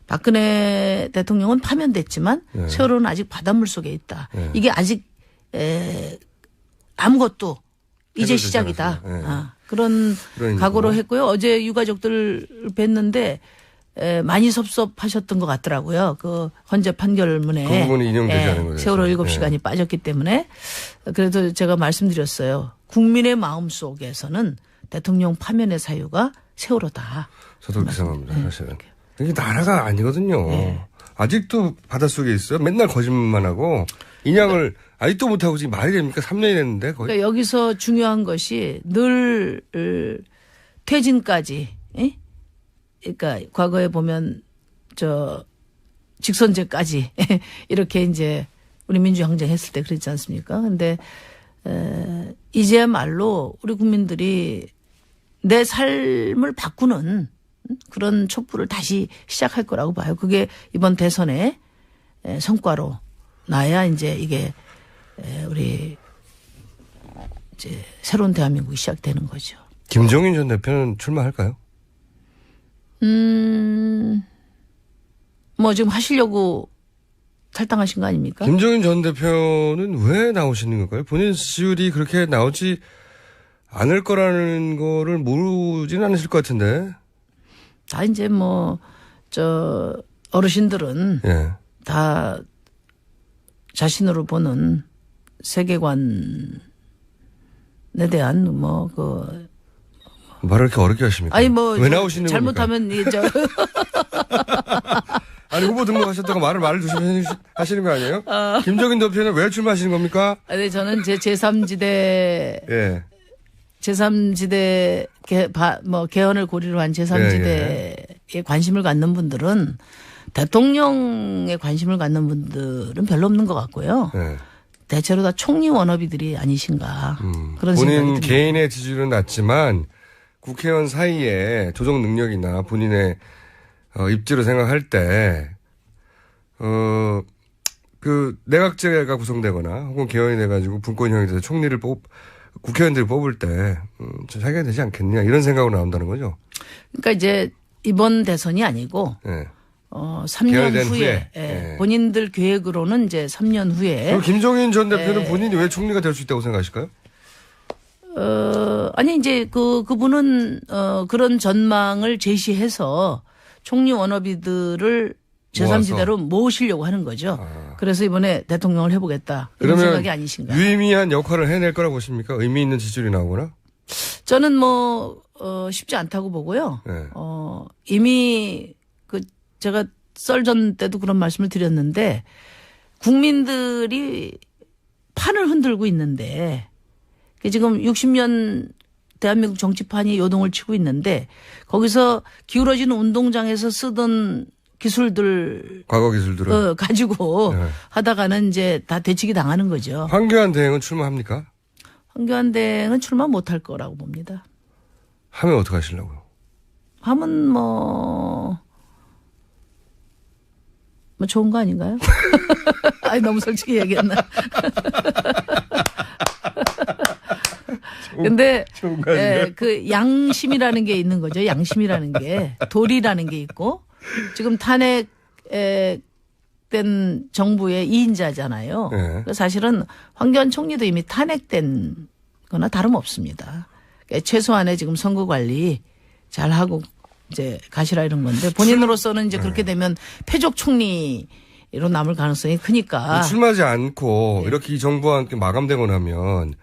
박근혜 대통령은 파면됐지만 세월호는 아직 바닷물 속에 있다. 이게 아직 아무것도 이제 시작이다. 그런 각오로 했고요. 어제 유가족들 뵀는데 많이 섭섭하셨던 것 같더라고요. 그 헌재 판결문에 그 부분이 인용되지 않은 거죠. 세월호 7시간이 빠졌기 때문에 그래도 제가 말씀드렸어요. 국민의 마음 속에서는 대통령 파면의 사유가 세월호다. 저도 그렇게 생각합니다. 사실은. 이게 나라가 아니거든요. 아직도 바닷속에 있어요. 맨날 거짓말만 하고 인양을 아직도 못하고 지금 말이 됩니까? 3년이 됐는데 거의. 그러니까 여기서 중요한 것이 늘 퇴진까지 그러니까 과거에 보면 직선제까지 이렇게 이제 우리 민주항쟁 했을 때 그랬지 않습니까? 근데 이제야말로 우리 국민들이 내 삶을 바꾸는 그런 촛불을 다시 시작할 거라고 봐요. 그게 이번 대선의 성과로 나야 이제 이게 우리 이제 새로운 대한민국이 시작되는 거죠. 김종인 전 대표는 출마할까요? 뭐 지금 하시려고 탈당하신 거 아닙니까? 김종인 전 대표는 왜 나오시는 걸까요? 본인 지지율이 그렇게 나오지 않을 거라는 거를 모르지는 않으실 것 같은데. 다 이제 어르신들은 다 자신으로 보는 세계관에 대한 말을 이렇게 어렵게 하십니까? 아니 뭐 왜 나오시는 겁니까? 잘못하면 이제 아니 후보 등록하셨다고 말을 조심히 하시는 거 아니에요? 김종인 대표는 왜 출마하시는 겁니까? 아니 저는 제 제3지대 예. 제3지대 개헌을 고리로 한 제3지대에 관심을 갖는 분들은 대통령에 관심을 갖는 분들은 별로 없는 것 같고요. 예. 대체로 다 총리 워너비들이 아니신가 그런 본인 생각이 듭니다. 개인의 지지율은 낮지만 국회의원 사이에 조정 능력이나 본인의 입지를 생각할 때 그 내각제가 구성되거나 혹은 개헌이 돼가지고 분권형이 돼서 국회의원들을 뽑을 때 좀 자기가 되지 않겠냐 이런 생각으로 나온다는 거죠. 그러니까 이제 이번 대선이 아니고 예. 3년 개헌된 후에 후에. 예, 예. 본인들 계획으로는 이제 3년 후에 그럼 김종인 전 대표는 본인이 왜 총리가 될 수 있다고 생각하실까요? 아니 이제 그분은 그런 전망을 제시해서 총리 워너비들을 제3지대로 모으시려고 하는 거죠. 그래서 이번에 대통령을 해보겠다 이런 그러면 생각이 아니신가? 유의미한 역할을 해낼 거라고 보십니까? 의미 있는 지지율이 나오거나? 저는 뭐 쉽지 않다고 보고요. 네. 이미 제가 썰전 때도 그런 말씀을 드렸는데 국민들이 판을 흔들고 있는데 지금 60년 대한민국 정치판이 요동을 치고 있는데 거기서 기울어지는 운동장에서 쓰던 기술들 과거 기술들은. 가지고 네. 하다가는 이제 다 되치기 당하는 거죠. 황교안 대행은 출마합니까? 황교안 대행은 출마 못할 거라고 봅니다. 하면 어떻게 하시려고요? 하면 뭐 좋은 거 아닌가요? 아니 너무 솔직히 얘기했나? 근데 좋은 거 아닌가요? 그 양심이라는 게 있는 거죠. 양심이라는 게 도리라는 게 있고 지금 탄핵된 정부의 2인자잖아요. 네. 사실은 황교안 총리도 이미 탄핵된 거나 다름없습니다. 그러니까 최소한의 지금 선거 관리 잘 하고 이제 가시라 이런 건데 본인으로서는 이제 그렇게 되면 패족 총리로 남을 가능성이 크니까. 출마하지 않고 이렇게 이 정부와 함께 마감되고 나면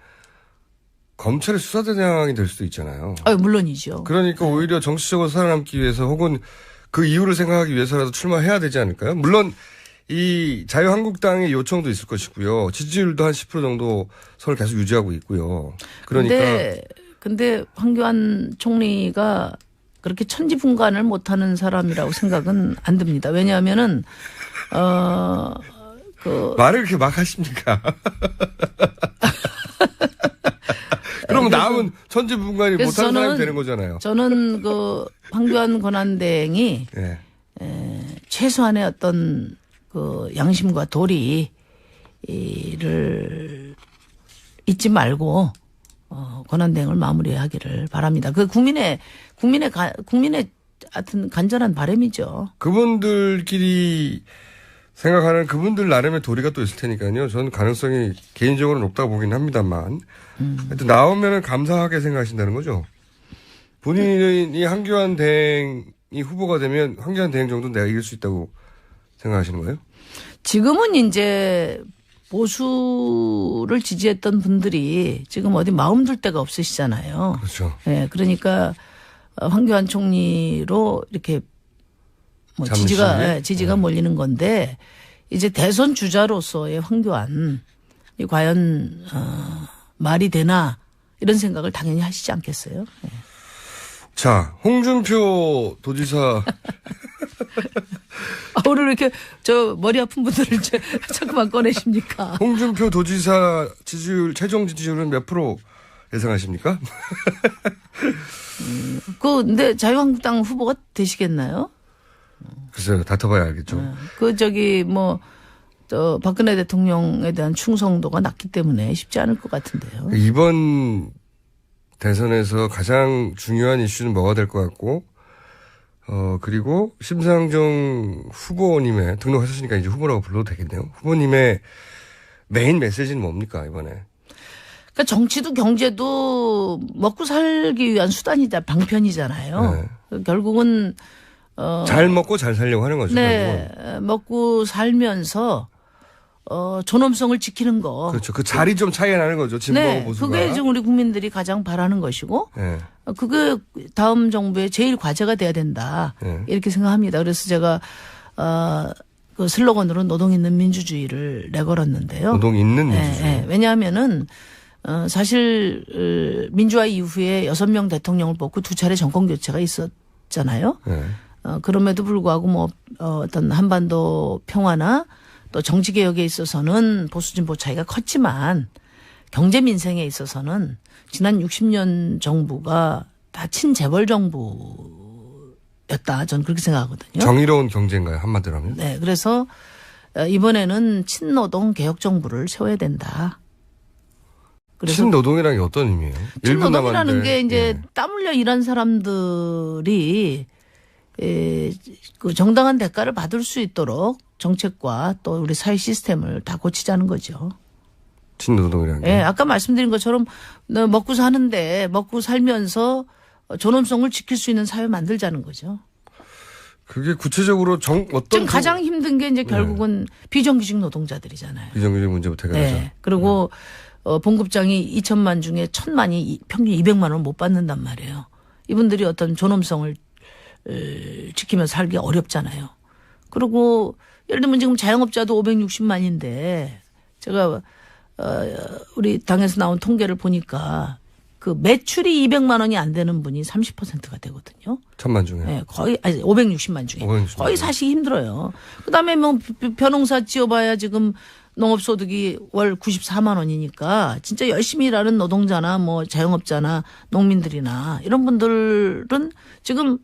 검찰의 수사대장이 될 수도 있잖아요. 물론이죠. 그러니까 오히려 정치적으로 살아남기 위해서 혹은 그 이유를 생각하기 위해서라도 출마해야 되지 않을까요? 물론 이 자유한국당의 요청도 있을 것이고요. 지지율도 한 10% 정도 선을 계속 유지하고 있고요. 그러니까 근데 황교안 총리가 그렇게 천지분간을 못하는 사람이라고 생각은 안 듭니다. 왜냐하면은 말을 그렇게 막 하십니까? 그러면 남은 천지분간이 못하는 사람이 되는 거잖아요. 저는 그 황교안 권한대행이 네. 최소한의 어떤 그 양심과 도리를 잊지 말고 권한대행을 마무리하기를 바랍니다. 그 국민의 하여튼 간절한 바람이죠. 그분들끼리 생각하는 그분들 나름의 도리가 또 있을 테니까요. 저는 가능성이 개인적으로 높다고 보긴 합니다만. 하여튼 나오면은 감사하게 생각하신다는 거죠. 본인이 황교안 대행이 후보가 되면 황교안 대행 정도는 내가 이길 수 있다고 생각하시는 거예요? 지금은 이제 보수를 지지했던 분들이 지금 어디 마음 둘 데가 없으시잖아요. 그렇죠. 네, 그러니까 황교안 총리로 이렇게 뭐 잠시. 지지가 몰리는 건데 이제 대선 주자로서의 황교안이 과연 말이 되나 이런 생각을 당연히 하시지 않겠어요? 네. 자, 홍준표 도지사. 오늘 왜 이렇게 저 머리 아픈 분들을 자꾸만 꺼내십니까? 홍준표 도지사 지지율, 최종 지지율은 몇 프로 예상하십니까? 근데 자유한국당 후보가 되시겠나요? 글쎄요, 다퉈봐야 알겠죠. 박근혜 대통령에 대한 충성도가 낮기 때문에 쉽지 않을 것 같은데요. 이번 대선에서 가장 중요한 이슈는 뭐가 될 것 같고, 그리고 심상정 후보님의 등록하셨으니까 이제 후보라고 불러도 되겠네요. 후보님의 메인 메시지는 뭡니까, 이번에? 그러니까 정치도 경제도 먹고 살기 위한 수단이다, 방편이잖아요. 네. 결국은 잘 먹고 잘 살려고 하는 거죠. 네, 결국은. 먹고 살면서 존엄성을 지키는 거. 그렇죠. 그 자리 좀 차이가 나는 거죠. 진보하고 네, 보수가. 그게 지금 우리 국민들이 가장 바라는 것이고, 네. 그게 다음 정부의 제일 과제가 돼야 된다. 네. 이렇게 생각합니다. 그래서 제가 그 슬로건으로 노동 있는 민주주의를 내걸었는데요. 노동 있는 민주주의. 네, 네. 왜냐하면은 사실 민주화 이후에 6명 대통령을 뽑고 2차례 정권 교체가 있었잖아요. 네. 그럼에도 불구하고 뭐 어떤 한반도 평화나 또 정치 개혁에 있어서는 보수 진보 차이가 컸지만 경제 민생에 있어서는 지난 60년 정부가 다 친재벌 정부였다. 저는 그렇게 생각하거든요. 정의로운 경제인가요? 한마디로 하면? 네. 그래서 이번에는 친노동 개혁 정부를 세워야 된다. 그래서 친노동이라는 게 어떤 의미예요? 친노동이라는 게 이제 예. 땀 흘려 일한 사람들이 그 정당한 대가를 받을 수 있도록 정책과 또 우리 사회 시스템을 다 고치자는 거죠. 친노동이라는 게. 예, 아까 말씀드린 것처럼 먹고 사는데 먹고 살면서 존엄성을 지킬 수 있는 사회 만들자는 거죠. 그게 구체적으로 어떤 지금 가장 힘든 게 이제 결국은 비정규직 노동자들이잖아요. 비정규직 문제부터 해결하자. 네. 그리고 봉급장이 2천만 중에 1,000만이 평균 200만 원 못 받는단 말이에요. 이분들이 어떤 존엄성을 지키면서 살기 어렵잖아요. 그리고 예를 들면 지금 자영업자도 560만인데 제가 우리 당에서 나온 통계를 보니까 그 매출이 200만 원이 안 되는 분이 30%가 되거든요. 1,000만 중에. 네, 거의 560만 중에 560만 거의 사시기 힘들어요. 그다음에 뭐 벼농사 지어봐야 지금 농업소득이 월 94만 원이니까 진짜 열심히 일하는 노동자나 뭐 자영업자나 농민들이나 이런 분들은 지금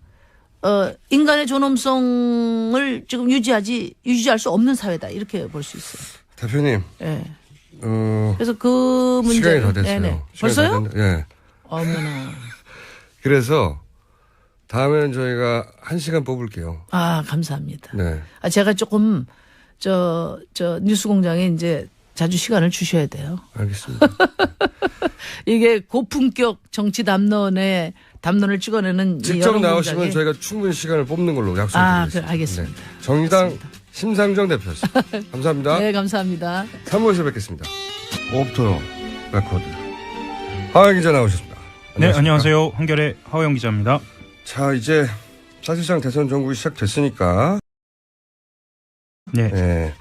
인간의 존엄성을 지금 유지할 수 없는 사회다 이렇게 볼 수 있어요. 대표님. 네. 그래서 그 문제 시간이 다 됐어요. 네네. 시간이 벌써요? 다 됐는데, 예. 어머나. 그래서 다음에는 저희가 1시간 뽑을게요. 아 감사합니다. 네. 제가 조금 저 뉴스공장에 이제 자주 시간을 주셔야 돼요. 알겠습니다. 이게 고품격 정치 담론을 찍어내는 이 직접 여론 나오시면 공장에. 저희가 충분히 시간을 뽑는 걸로 약속드리겠습니다. 그래, 알겠습니다. 네. 정의당 심상정 대표였습니다. 감사합니다. 네, 감사합니다. 3부에서 뵙겠습니다. 오프터 레코드. 하영 기자 나오셨습니다. 네, 안녕하세요. 한겨레 하호영 기자입니다. 자, 이제 사실상 대선 정국이 시작됐으니까 네. 네.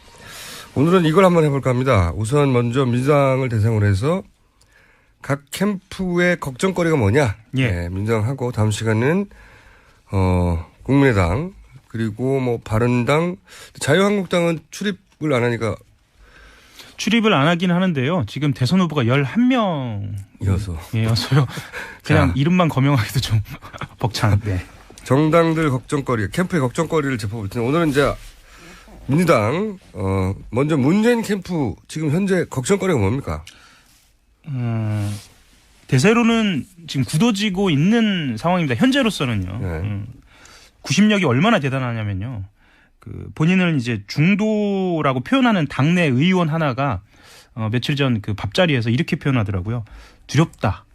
오늘은 이걸 한번 해볼까 합니다. 우선 먼저 민주당을 대상으로 해서 각 캠프의 걱정거리가 뭐냐. 예. 네, 민주당하고 다음 시간은 국민의당 그리고 뭐 바른당, 자유한국당은 출입을 안 하니까 출입을 안 하긴 하는데요. 지금 대선 후보가 11명이어서요. 이어서 그냥 자. 이름만 거명하기도 좀 벅찬데. 정당들 걱정거리, 캠프의 걱정거리를 짚어볼 텐데 오늘은 이제 민주당 먼저 문재인 캠프 지금 현재 걱정거리가 뭡니까? 대세로는 지금 굳어지고 있는 상황입니다. 현재로서는요. 네. 구심력이 얼마나 대단하냐면요. 그 본인을 이제 중도라고 표현하는 당내 의원 하나가 며칠 전 그 밥자리에서 이렇게 표현하더라고요. 두렵다.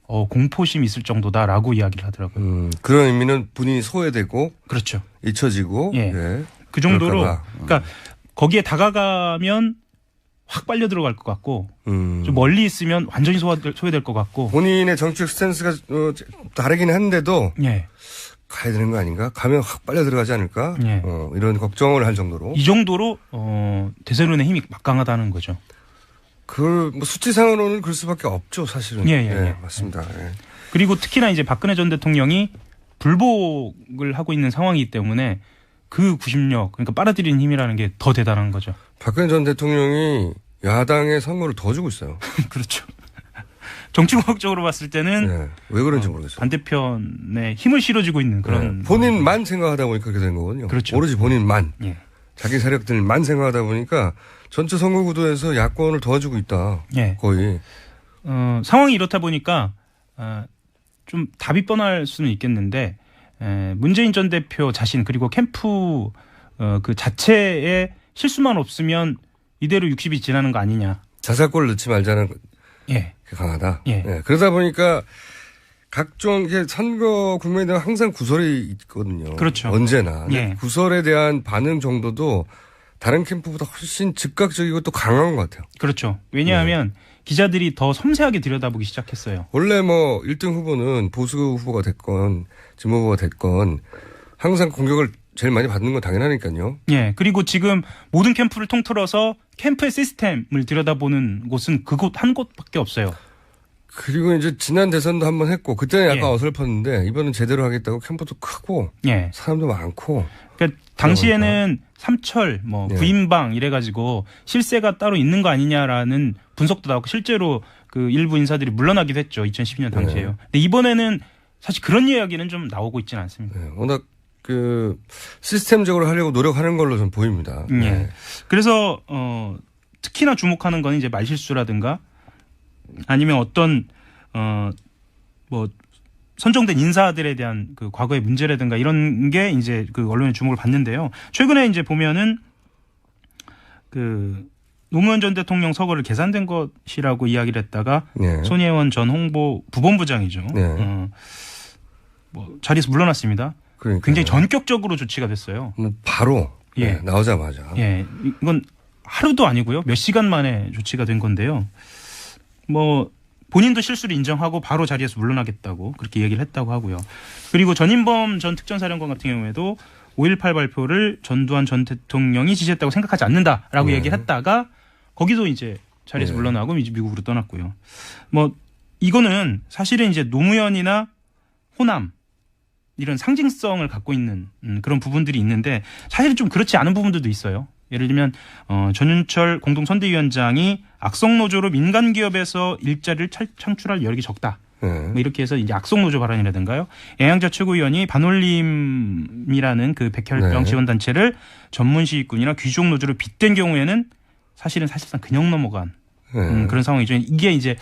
공포심 있을 정도다라고 이야기를 하더라고요. 그런 의미는 본인이 소외되고 그렇죠. 잊혀지고 예. 예. 그 정도로 그럴까 봐. 그러니까 거기에 다가가면 확 빨려 들어갈 것 같고 좀 멀리 있으면 완전히 소외될 것 같고 본인의 정치적 스탠스가 다르긴 한데도 예. 가야 되는 거 아닌가? 가면 확 빨려 들어가지 않을까? 예. 이런 걱정을 할 정도로. 이 정도로 대세론의 힘이 막강하다는 거죠. 뭐 수치상으로는 그럴 수밖에 없죠, 사실은. 예. 맞습니다. 예. 그리고 특히나 이제 박근혜 전 대통령이 불복을 하고 있는 상황이기 때문에 그 구심력, 그러니까 빨아들이는 힘이라는 게 더 대단한 거죠. 박근혜 전 대통령이 야당의 선거를 더 주고 있어요. 그렇죠. 정치공학적으로 봤을 때는 예. 왜 그런지 모르겠어요. 반대편에 힘을 실어주고 있는 그런. 본인만 생각하다 보니까 그렇게 된 거거든요. 그렇죠. 오로지 본인만. 예. 자기 세력들만 생각하다 보니까 전체 선거 구도에서 야권을 도와주고 있다. 예. 거의. 상황이 이렇다 보니까 좀 답이 뻔할 수는 있겠는데 문재인 전 대표 자신 그리고 캠프 그 자체에 실수만 없으면 이대로 60이 지나는 거 아니냐. 자살골을 넣지 말자는 예. 게 강하다. 예. 예. 그러다 보니까 각종 선거 국면에 항상 구설이 있거든요. 그렇죠. 언제나. 예. 구설에 대한 반응 정도도 다른 캠프보다 훨씬 즉각적이고 또 강한 것 같아요. 그렇죠. 왜냐하면 기자들이 더 섬세하게 들여다보기 시작했어요. 원래 뭐 1등 후보는 보수 후보가 됐건 진보 후보가 됐건 항상 공격을 제일 많이 받는 건 당연하니까요. 예. 그리고 지금 모든 캠프를 통틀어서 캠프의 시스템을 들여다보는 곳은 그곳 한 곳밖에 없어요. 그리고 이제 지난 대선도 한번 했고 그때는 약간 예. 어설펐는데 이번은 제대로 하겠다고 캠프도 크고 예. 사람도 많고. 그러니까 당시에는 삼철, 뭐 예. 구인방 이래가지고 실세가 따로 있는 거 아니냐라는 분석도 나오고 실제로 그 일부 인사들이 물러나기도 했죠. 2012년 당시에요. 근데 이번에는 사실 그런 이야기는 좀 나오고 있지는 않습니다. 네, 워낙 그 시스템적으로 하려고 노력하는 걸로 좀 보입니다. 예. 네. 그래서 특히나 주목하는 건 이제 말실수라든가 아니면 어떤 뭐 선정된 인사들에 대한 그 과거의 문제라든가 이런 게 이제 그 언론의 주목을 받는데요. 최근에 이제 보면은 그 노무현 전 대통령 서거를 계산된 것이라고 이야기를 했다가 네. 손혜원 전 홍보 부본부장이죠. 네. 뭐 자리에서 물러났습니다. 그러니까 굉장히 전격적으로 조치가 됐어요. 바로 예. 네, 나오자마자. 예, 이건 하루도 아니고요. 몇 시간 만에 조치가 된 건데요. 뭐 본인도 실수를 인정하고 바로 자리에서 물러나겠다고 그렇게 얘기를 했다고 하고요. 그리고 전인범 전 특전사령관 같은 경우에도 5.18 발표를 전두환 전 대통령이 지시했다고 생각하지 않는다라고 네. 얘기를 했다가 거기도 이제 자리에서 네. 물러나고 이제 미국으로 떠났고요. 뭐 이거는 사실은 이제 노무현이나 호남 이런 상징성을 갖고 있는 그런 부분들이 있는데 사실은 좀 그렇지 않은 부분들도 있어요. 예를 들면 전윤철 공동선대위원장이 악성노조로 민간 기업에서 일자리를 창출할 여력이 적다. 네. 뭐 이렇게 해서 이제 악성노조 발언이라든가요. 양양자 최고위원이 반올림이라는 그 백혈병 네. 지원단체를 전문시위꾼이나 귀족노조로 빗댄 경우에는 사실상 그냥 넘어간 네. 그런 상황이죠. 이게 이제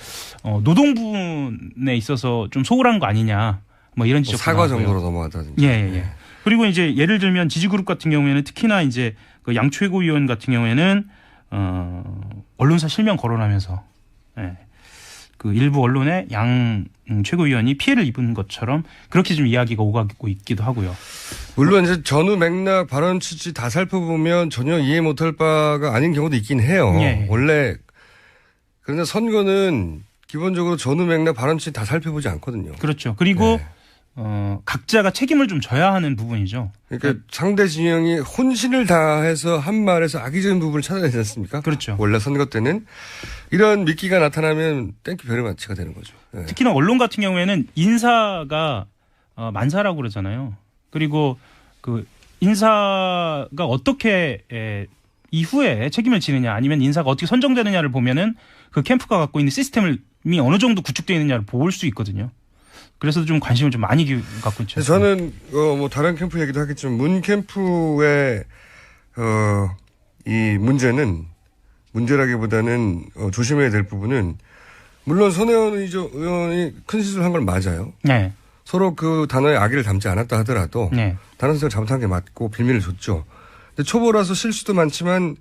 노동 부분에 있어서 좀 소홀한 거 아니냐. 뭐 이런 지적도 사과 나오고요. 정도로 넘어갔다든지. 예. 그리고 이제 예를 들면 지지그룹 같은 경우에는 특히나 이제 그 양 최고위원 같은 경우에는 언론사 실명 거론하면서 그 일부 언론에 양 최고위원이 피해를 입은 것처럼 그렇게 좀 이야기가 오가고 있기도 하고요. 물론 이제 전후 맥락 발언 취지 다 살펴보면 전혀 이해 못할 바가 아닌 경우도 있긴 해요. 예. 원래 그런데 선거는 기본적으로 전후 맥락 발언 취지 다 살펴보지 않거든요. 그렇죠. 그리고 네. 각자가 책임을 좀 져야 하는 부분이죠. 그러니까 상대 진영이 혼신을 다해서 한 말에서 악의적인 부분을 찾아내지 않습니까? 그렇죠. 원래 선거 때는 이런 미끼가 나타나면 땡큐 별의 마치가 되는 거죠. 네. 특히나 언론 같은 경우에는 인사가 만사라고 그러잖아요. 그리고 그 인사가 어떻게 이후에 책임을 지느냐 아니면 인사가 어떻게 선정되느냐를 보면은 그 캠프가 갖고 있는 시스템이 어느 정도 구축되어 있느냐를 볼 수 있거든요. 그래서 좀 관심을 좀 많이 갖고 있죠. 저는 뭐 다른 캠프 얘기도 하겠지만 문 캠프의 이 문제라기보다는 조심해야 될 부분은 물론 손혜원 의원이 큰 실수를 한 건 맞아요. 네. 서로 그 단어에 악의를 담지 않았다 하더라도 네. 다른 선생님 잘못한 게 맞고 빌미를 줬죠. 근데 초보라서 실수도 많지만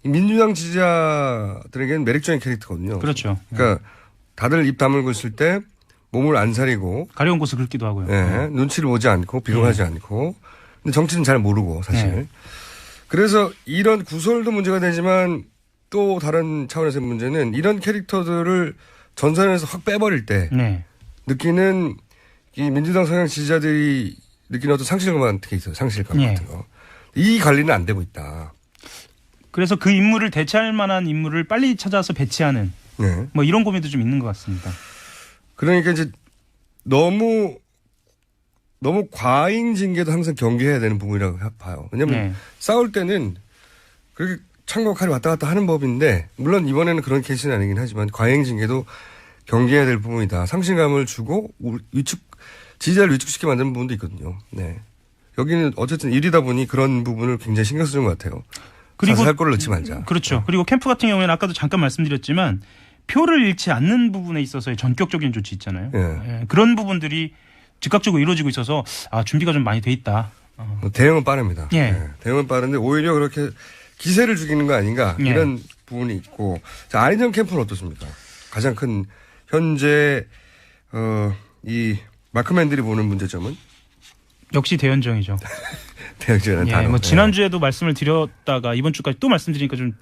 이 민주당 지지자들에게는 매력적인 캐릭터거든요. 그렇죠. 그러니까 다들 입 다물고 있을 때 몸을 안 사리고 가려운 곳을 긁기도 하고요. 눈치를 보지 않고 비교하지 않고 근데 정치는 잘 모르고 사실. 네. 그래서 이런 구설도 문제가 되지만 또 다른 차원에서의 문제는 이런 캐릭터들을 전선에서 확 빼버릴 때 네. 느끼는 이 민주당 성향 지지자들이 느끼는 어떤 상실감 같은 게 있어요. 상실감 네. 같은 거. 이 관리는 안 되고 있다. 그래서 그 인물을 대체할 만한 인물을 빨리 찾아서 배치하는 네. 뭐 이런 고민도 좀 있는 것 같습니다. 그러니까 이제 너무 과잉 징계도 항상 경계해야 되는 부분이라고 봐요. 왜냐하면 네. 싸울 때는 그렇게 창과 칼이 왔다 갔다 하는 법인데 물론 이번에는 그런 케이스는 아니긴 하지만 과잉 징계도 경계해야 될 부분이다. 상실감을 주고 지지자를 위축시키게 만드는 부분도 있거든요. 네. 여기는 어쨌든 일이다 보니 그런 부분을 굉장히 신경 쓰는 것 같아요. 그리고 살 거를 넣지 말자. 그렇죠. 그리고 캠프 같은 경우에는 아까도 잠깐 말씀드렸지만 표를 잃지 않는 부분에 있어서의 전격적인 조치 있잖아요. 예. 그런 부분들이 즉각적으로 이루어지고 있어서 준비가 좀 많이 돼 있다. 대응은 빠릅니다. 예. 네. 대응은 빠른데 오히려 그렇게 기세를 죽이는 거 아닌가 예. 이런 부분이 있고 자, 안희정 캠프는 어떻습니까? 가장 큰 현재 이 마크맨들이 보는 문제점은 역시 대연정이죠. 대역죄라는 예, 단어. 뭐 지난주에도 말씀을 드렸다가 이번 주까지 또 말씀드리니까 좀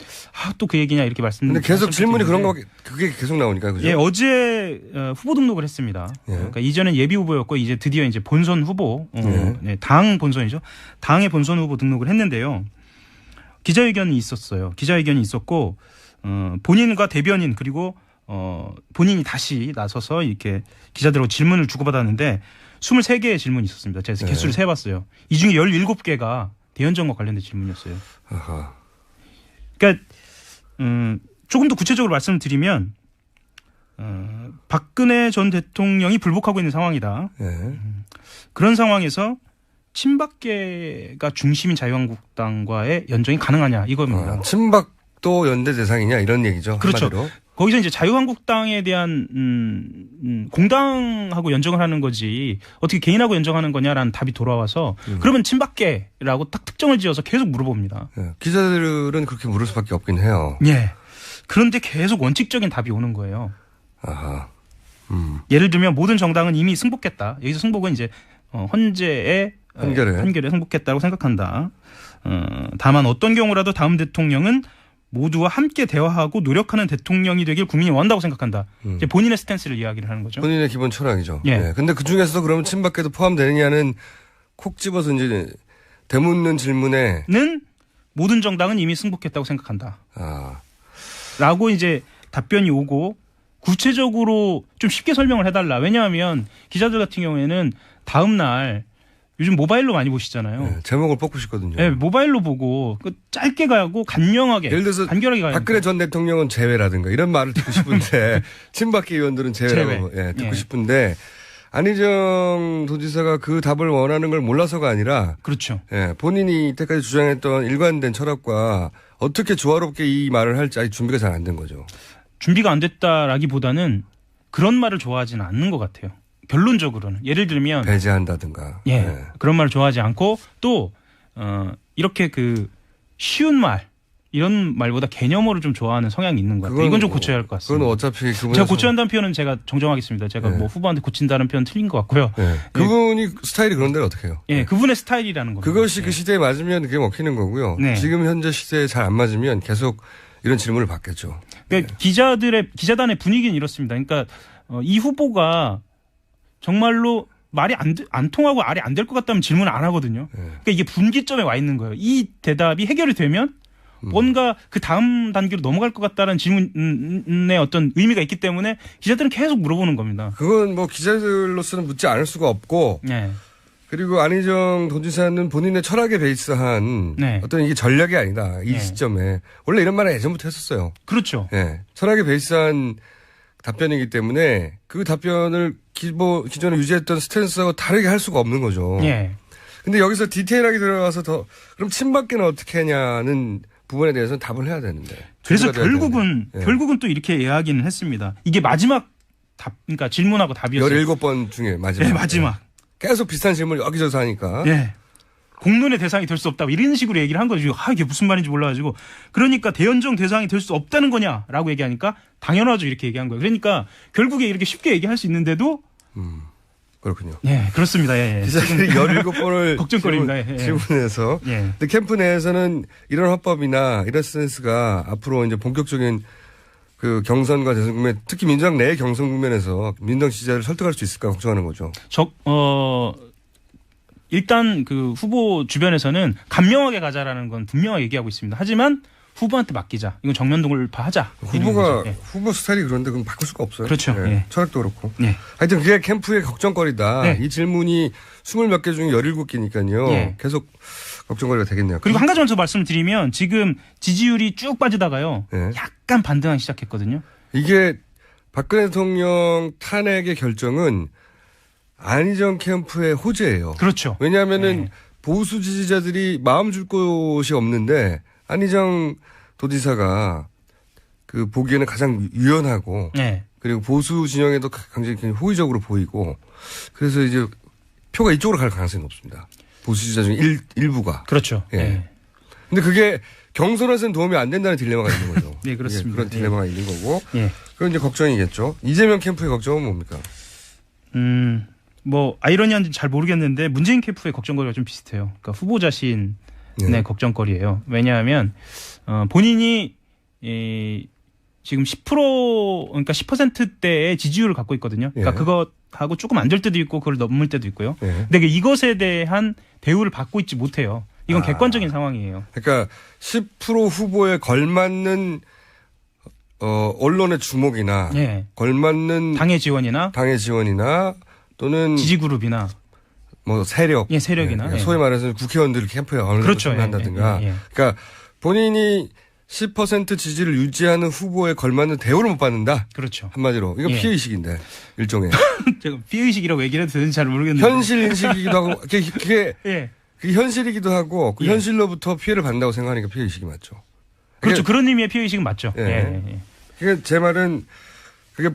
또 그 얘기냐 이렇게 근데 계속 질문이 그런 말씀드리는데 거 그게 계속 나오니까 그죠? 예, 어제 후보 등록을 했습니다. 예. 그러니까 이전엔 예비 후보였고 이제 드디어 이제 본선 후보, 예. 네, 당 본선이죠. 당의 본선 후보 등록을 했는데요. 기자회견이 있었어요. 기자회견이 있었고 본인과 대변인 그리고 본인이 다시 나서서 이렇게 기자들하고 질문을 주고받았는데 23개의 질문이 있었습니다. 제가 개수를 세봤어요. 이 중에 17개가 대연정과 관련된 질문이었어요. 아하. 그러니까 조금 더 구체적으로 말씀을 드리면 박근혜 전 대통령이 불복하고 있는 상황이다. 예. 그런 상황에서 친박계가 중심인 자유한국당과의 연정이 가능하냐 이겁니다. 친박도 연대 대상이냐 이런 얘기죠. 그렇죠. 한마디로. 거기서 이제 자유한국당에 대한 공당하고 연정을 하는 거지 어떻게 개인하고 연정하는 거냐라는 답이 돌아와서 그러면 친박계라고 딱 특정을 지어서 계속 물어봅니다. 예. 기자들은 그렇게 물을 수밖에 없긴 해요. 예. 그런데 계속 원칙적인 답이 오는 거예요. 아하. 예를 들면 모든 정당은 이미 승복했다. 여기서 승복은 이제 헌재의 판결에 승복했다고 생각한다. 다만 어떤 경우라도 다음 대통령은 모두와 함께 대화하고 노력하는 대통령이 되길 국민이 원한다고 생각한다. 이제 본인의 스탠스를 이야기를 하는 거죠. 본인의 기본 철학이죠. 예. 예. 근데 그 중에서도 그러면 친박계도 포함되느냐는 콕 집어서 이제 되묻는 질문에 는 모든 정당은 이미 승복했다고 생각한다. 아. 라고 이제 답변이 오고 구체적으로 좀 쉽게 설명을 해달라. 왜냐하면 기자들 같은 경우에는 다음 날 요즘 모바일로 많이 보시잖아요. 예. 제목을 뽑고 싶거든요. 네, 모바일로 보고 짧게 가고 간명하게 예를 들어서 간결하게 가야 박근혜 전 대통령은 제외라든가 이런 말을 듣고 싶은데 친박계 의원들은 제외라고 제외. 예, 듣고 예. 싶은데 안희정 도지사가 그 답을 원하는 걸 몰라서가 아니라 그렇죠. 예, 본인이 이때까지 주장했던 일관된 철학과 어떻게 조화롭게 이 말을 할지 아직 준비가 잘 안 된 거죠. 준비가 안 됐다라기보다는 그런 말을 좋아하지는 않는 것 같아요. 결론적으로는 예를 들면 배제한다든가. 예, 그런 말을 좋아하지 않고 또 이렇게 그 쉬운 말 이런 말보다 개념어를 좀 좋아하는 성향이 있는 것 같아요. 이건 좀 고쳐야 할 것 같습니다. 그건 어차피 그분 제가 고쳐야 한다는 표현은 제가 정정하겠습니다. 제가 네. 뭐 후보한테 고친다는 표현 틀린 것 같고요. 예. 그분이 스타일이 그런 데는 어떻게 해요? 예, 그분의 스타일이라는 겁니다. 그것이 예. 그 시대에 맞으면 그게 먹히는 거고요. 네. 지금 현재 시대에 잘 안 맞으면 계속 이런 질문을 받겠죠. 그러니까 기자단의 분위기는 이렇습니다. 그러니까 이 후보가 정말로 말이 안 통하고 말이 안 될 것 같다면 질문을 안 하거든요. 그러니까 이게 분기점에 와 있는 거예요. 이 대답이 해결이 되면 뭔가 그 다음 단계로 넘어갈 것 같다는 질문의 어떤 의미가 있기 때문에 기자들은 계속 물어보는 겁니다. 그건 뭐 기자들로서는 묻지 않을 수가 없고 네. 그리고 안희정 도지사는 본인의 철학에 베이스한 네. 어떤 이게 전략이 아니다. 이 네. 시점에. 원래 이런 말을 예전부터 했었어요. 그렇죠. 예. 철학에 베이스한 답변이기 때문에 그 답변을 기존에 유지했던 스탠스하고 다르게 할 수가 없는 거죠. 예. 근데 여기서 디테일하게 들어가서 그럼 친박계는 어떻게 하냐는 부분에 대해서는 답을 해야 되는데. 그래서 준비가 돼야 결국은 되는데. 예. 결국은 또 이렇게 이야기는 했습니다. 이게 마지막 답, 그러니까 질문하고 답이었어요. 17번 중에 마지막. 네, 마지막. 예. 계속 비슷한 질문을 여기저기서 하니까. 예. 공론의 대상이 될 수 없다. 이런 식으로 얘기를 한 거죠. 이게 무슨 말인지 몰라가지고. 그러니까 대연정 대상이 될 수 없다는 거냐라고 얘기하니까 당연하죠. 이렇게 얘기한 거예요. 그러니까 결국에 이렇게 쉽게 얘기할 수 있는데도 그렇군요. 예, 그렇습니다. 예, 예. 기자들이 17번을 걱정거리입니다. 예, 예. 질문해서. 예. 근데 캠프 내에서는 이런 화법이나 이런 스탠스가 앞으로 이제 본격적인 그 경선과 대선 국면, 특히 민주당 내 경선 국면에서 민주당 지지자를 설득할 수 있을까 걱정하는 거죠. 일단 그 후보 주변에서는 간명하게 가자라는 건 분명하게 얘기하고 있습니다. 하지만 후보한테 맡기자. 이건 정면 돌파하자. 후보가 예. 후보 스타일이 그런데 그건 바꿀 수가 없어요. 그렇죠. 예. 예. 철학도 그렇고. 예. 하여튼 그게 캠프의 걱정거리다. 네. 이 질문이 20몇 개 중에 17개니까요. 예. 계속 걱정거리가 되겠네요. 그리고 한 가지만 더 말씀을 드리면 지금 지지율이 쭉 빠지다가요. 예. 약간 반등하기 시작했거든요. 이게 박근혜 대통령 탄핵의 결정은 안희정 캠프의 호재예요. 그렇죠. 왜냐하면은 네. 보수 지지자들이 마음 줄 곳이 없는데 안희정 도지사가 그 보기에는 가장 유연하고 네. 그리고 보수 진영에도 굉장히 호의적으로 보이고 그래서 이제 표가 이쪽으로 갈 가능성이 높습니다. 보수 지지자 중 일부가. 그렇죠. 예. 네. 근데 그게 경선에서는 도움이 안 된다는 딜레마가 있는 거죠. 네, 그렇습니다. 그런 딜레마가 있는 거고. 예. 그건 이제 걱정이겠죠. 이재명 캠프의 걱정은 뭡니까? 뭐 아이러니한지 잘 모르겠는데 문재인 캠프의 걱정거리가 좀 비슷해요. 그러니까 후보 자신의 걱정거리예요. 왜냐하면 본인이 지금 10% 그러니까 10%대의 지지율을 갖고 있거든요. 그러니까 그것하고 조금 안 될 때도 있고 그걸 넘을 때도 있고요. 근데 이것에 대한 대우를 받고 있지 못해요. 이건 객관적인 상황이에요. 그러니까 10% 후보에 걸맞는 언론의 주목이나 걸맞는 당의 지원이나 또는 지지그룹이나 뭐 세력, 세력이나 소위 말해서 국회의원들 캠프에 어느 정도 참여한다든가. 그러니까 본인이 10% 지지를 유지하는 후보에 걸맞는 대우를 못 받는다. 그렇죠. 한마디로 이건 피해의식인데 일종의. 제가 피해의식이라고 얘기를 해도 되는지 잘 모르겠는데. 현실 인식이기도 하고 그게 현실이기도 하고 그 현실로부터 피해를 받는다고 생각하니까 피해의식이 맞죠. 그렇죠. 그런 의미의 피해의식은 맞죠. 그게 제 말은 그게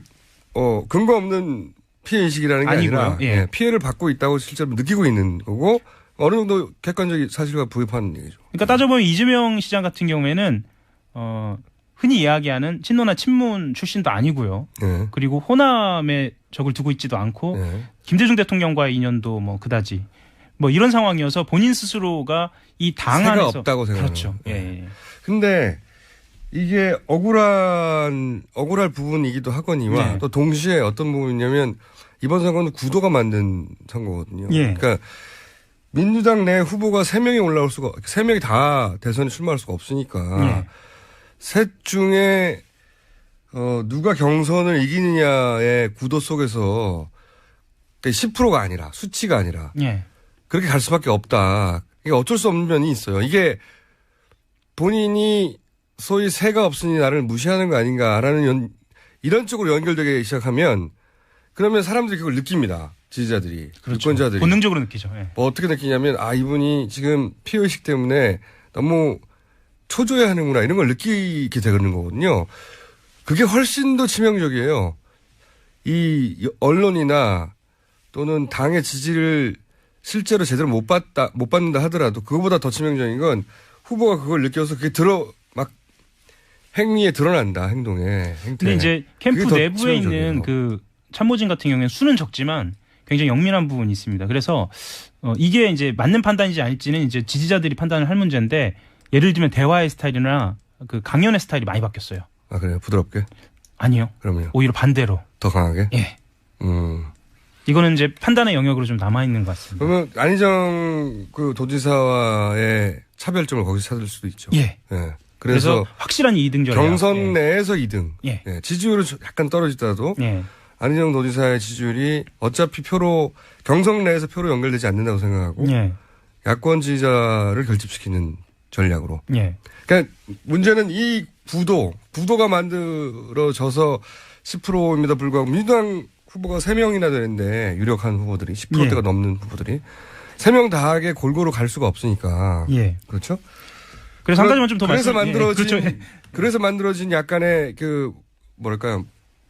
근거 없는 피해의식이라는 게 아니라 피해를 받고 있다고 실제로 느끼고 있는 거고 어느 정도 객관적인 사실과 부합하는 얘기죠. 그러니까 따져보면 이재명 시장 같은 경우에는 흔히 이야기하는 친노나 친문 출신도 아니고요. 그리고 호남에 적을 두고 있지도 않고 김대중 대통령과의 인연도 뭐 그다지 뭐 이런 상황이어서 본인 스스로가 이 당 안에서 없다고 생각해요. 그렇죠. 근데 이게 억울할 부분이기도 하거니와 또 동시에 어떤 부분이냐면 이번 선거는 구도가 만든 선거거든요. 그러니까 민주당 내 후보가 3명이 올라올 수가 3명이 다 대선에 출마할 수가 없으니까 셋 중에 누가 경선을 이기느냐의 구도 속에서 10%가 아니라 수치가 아니라 그렇게 갈 수밖에 없다. 이게 어쩔 수 없는 면이 있어요. 이게 본인이 소위 새가 없으니 나를 무시하는 거 아닌가라는 이런 쪽으로 연결되기 시작하면 그러면 사람들이 그걸 느낍니다. 지지자들이. 그렇죠. 유권자들이. 본능적으로 느끼죠. 뭐 어떻게 느끼냐면 이분이 지금 피해의식 때문에 너무 초조해하는구나 이런 걸 느끼게 되는 거거든요. 그게 훨씬 더 치명적이에요. 이 언론이나 또는 당의 지지를 실제로 제대로 못 받는다 하더라도 그거보다 더 치명적인 건 후보가 그걸 느껴서 그게 행위에 드러난다, 행동에. 근데 이제 캠프 내부에 있는 그 참모진 같은 경우에는 수는 적지만 굉장히 영민한 부분이 있습니다. 그래서 이게 이제 맞는 판단인지 아닐지는 이제 지지자들이 판단을 할 문제인데 예를 들면 대화의 스타일이나 그 강연의 스타일이 많이 바뀌었어요. 아, 그래요? 부드럽게? 아니요. 그러면요? 오히려 반대로. 더 강하게? 예. 이거는 이제 판단의 영역으로 좀 남아있는 것 같습니다. 그러면 안희정 그 도지사와의 차별점을 거기서 찾을 수도 있죠. 그래서 확실한 2등 전략. 경선 내에서 2등. 지지율은 약간 떨어지더라도 안희정 도지사의 지지율이 어차피 경선 내에서 표로 연결되지 않는다고 생각하고 야권 지지자를 결집시키는 전략으로. 그러니까 문제는 이 구도가 만들어져서 10%입니다 불구하고 민주당 후보가 3명이나 되는데 유력한 후보들이 10%대가 넘는 후보들이 3명 다하게 골고루 갈 수가 없으니까. 그렇죠? 그래서 한 가지만 좀 더 그래서 만들어진 약간의 뭐랄까요.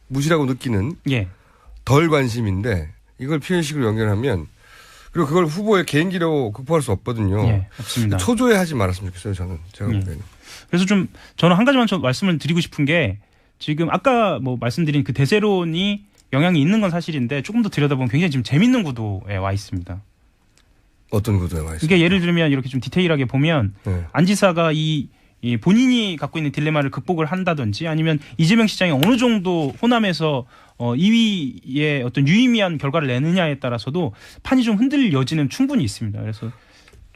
무시라고 느끼는 덜 관심인데 이걸 피해의식으로 연결하면 그리고 그걸 후보의 개인기로 극복할 수 없거든요. 없습니다. 초조해하지 말았으면 좋겠어요. 제가 보기에는. 그래서 저는 한 가지만 좀 말씀을 드리고 싶은 게 지금 아까 뭐 말씀드린 그 대세론이 영향이 있는 건 사실인데 조금 더 들여다보면 굉장히 지금 재밌는 구도에 와 있습니다. 어떤 구도에 와 있습니까? 이게 예를 들면 이렇게 좀 디테일하게 보면 안 지사가 이 본인이 갖고 있는 딜레마를 극복을 한다든지 아니면 이재명 시장이 어느 정도 호남에서 2위의 어떤 유의미한 결과를 내느냐에 따라서도 판이 좀 흔들릴 여지는 충분히 있습니다. 그래서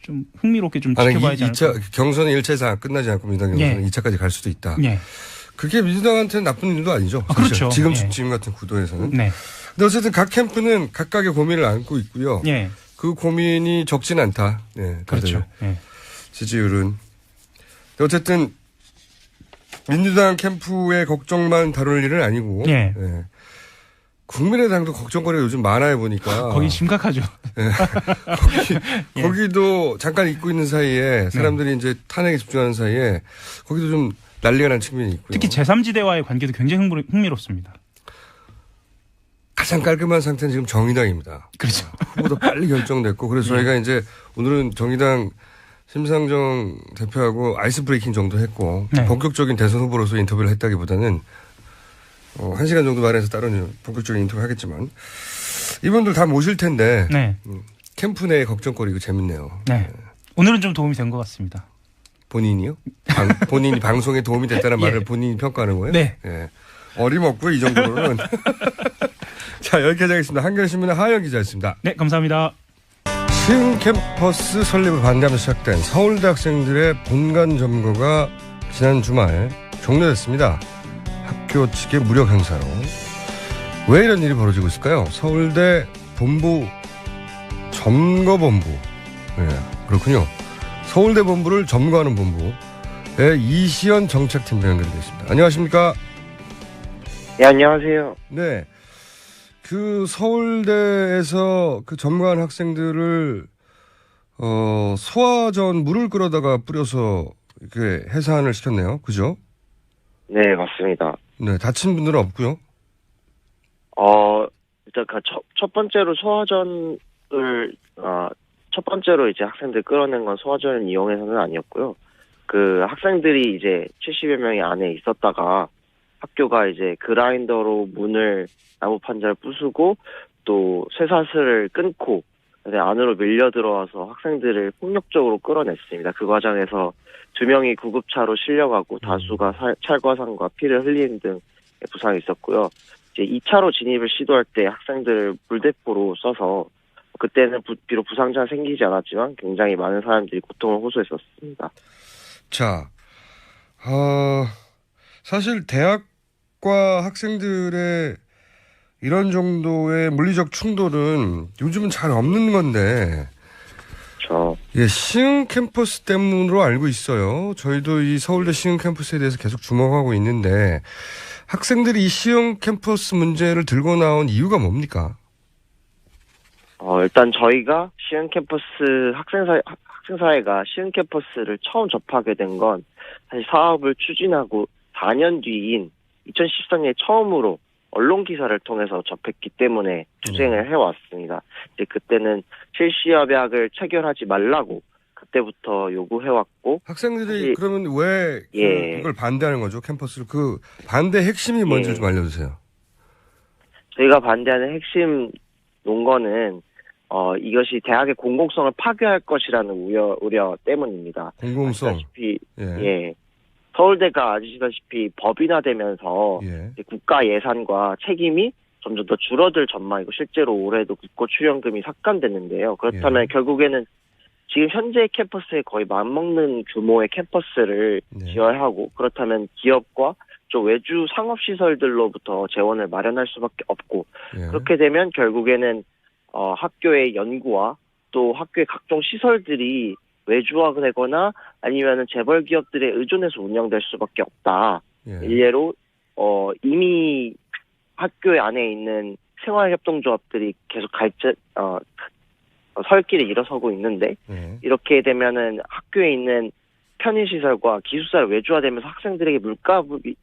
좀 흥미롭게 좀 지켜봐야지 않을까. 경선이 1차에서 끝나지 않고 민주당 경선은 2차까지 갈 수도 있다. 그게 민주당한테는 나쁜 일도 아니죠. 그렇죠. 지금 같은 구도에서는. 근데 어쨌든 각 캠프는 각각의 고민을 안고 있고요. 그 고민이 적진 않다. 그렇죠. 지지율은. 어쨌든 민주당 캠프의 걱정만 다룰 일은 아니고 국민의당도 걱정거리가 요즘 많아요 보니까. 거기 심각하죠. 거기도 잠깐 잊고 있는 사이에 사람들이 이제 탄핵에 집중하는 사이에 거기도 좀 난리가 난 측면이 있고요. 특히 제3지대와의 관계도 굉장히 흥미롭습니다. 가장 깔끔한 상태는 지금 정의당입니다. 그렇죠. 후보도 빨리 결정됐고 그래서 저희가 이제 오늘은 정의당 심상정 대표하고 아이스 브레이킹 정도 했고 본격적인 대선 후보로서 인터뷰를 했다기보다는 1시간 정도 말해서 따로 본격적인 인터뷰 하겠지만 이분들 다 모실 텐데 네. 캠프 내 걱정거리고 재밌네요. 네. 오늘은 좀 도움이 된 것 같습니다. 본인이요? 본인이 방송에 도움이 됐다는 예. 말을 본인이 평가하는 거예요? 네. 예. 어림없고 이 정도로는. 자, 여기까지 하겠습니다. 한겨레신문의 하영 기자였습니다. 네, 감사합니다. 시흥 캠퍼스 설립을 반대하면서 시작된 서울대 학생들의 본관 점거가 지난 주말 종료됐습니다. 학교 측의 무력 행사로. 왜 이런 일이 벌어지고 있을까요? 서울대 본부 점거본부. 네, 그렇군요. 서울대 본부를 점거하는 본부의 이시연 정책팀장 연결되어 있습니다. 안녕하십니까? 네, 안녕하세요. 네. 그 서울대에서 그 점거한 학생들을 소화전 물을 끓여다가 뿌려서 이렇게 해산을 시켰네요. 그죠? 네, 맞습니다. 네, 다친 분들은 없고요. 일단 첫 번째로 첫 번째로 이제 학생들 끌어낸 건 소화전을 이용해서는 아니었고요. 그 학생들이 이제 70여 명이 안에 있었다가 학교가 이제 그라인더로 문을 나무 판자를 부수고 또 쇠사슬을 끊고 안으로 밀려 들어와서 학생들을 폭력적으로 끌어냈습니다. 그 과정에서 2명이 구급차로 실려가고 다수가 찰과상과 피를 흘리는 등 부상이 있었고요. 이제 2차로 진입을 시도할 때 학생들을 물대포로 써서 그때는 비록 부상자가 생기지 않았지만 굉장히 많은 사람들이 고통을 호소했었습니다. 자, 사실 대학과 학생들의 이런 정도의 물리적 충돌은 요즘은 잘 없는 건데, 예, 시흥 캠퍼스 때문으로 알고 있어요. 저희도 이 서울대 시흥 캠퍼스에 대해서 계속 주목하고 있는데, 학생들이 이 시흥 캠퍼스 문제를 들고 나온 이유가 뭡니까? 일단 저희가 시흥 캠퍼스 학생사회가 시흥 캠퍼스를 처음 접하게 된 건 사실 사업을 추진하고 4년 뒤인 2013년에 처음으로 언론 기사를 통해서 접했기 때문에 투쟁을 해왔습니다. 이제 그때는 실시협약을 체결하지 말라고 그때부터 요구해왔고. 학생들이 그러면 왜 그걸 반대하는 거죠? 캠퍼스를 그 반대 핵심이 뭔지 좀 알려주세요. 저희가 반대하는 핵심 논거는 이것이 대학의 공공성을 파괴할 것이라는 우려 때문입니다. 공공성. 아시다시피 서울대가 아시다시피 법인화되면서 국가 예산과 책임이 점점 더 줄어들 전망이고 실제로 올해도 국고 출연금이 삭감됐는데요. 그렇다면 결국에는 지금 현재 캠퍼스에 거의 맞먹는 규모의 캠퍼스를 지어야 하고 그렇다면 기업과 좀 외주 상업시설들로부터 재원을 마련할 수밖에 없고 그렇게 되면 결국에는 학교의 연구와 또 학교의 각종 시설들이 외주화되거나 아니면은 재벌 기업들에 의존해서 운영될 수밖에 없다. 일례로 이미 학교 안에 있는 생활협동조합들이 계속 설 길에 일어서고 있는데 이렇게 되면은 학교에 있는 편의시설과 기숙사를 외주화되면서 학생들에게 물가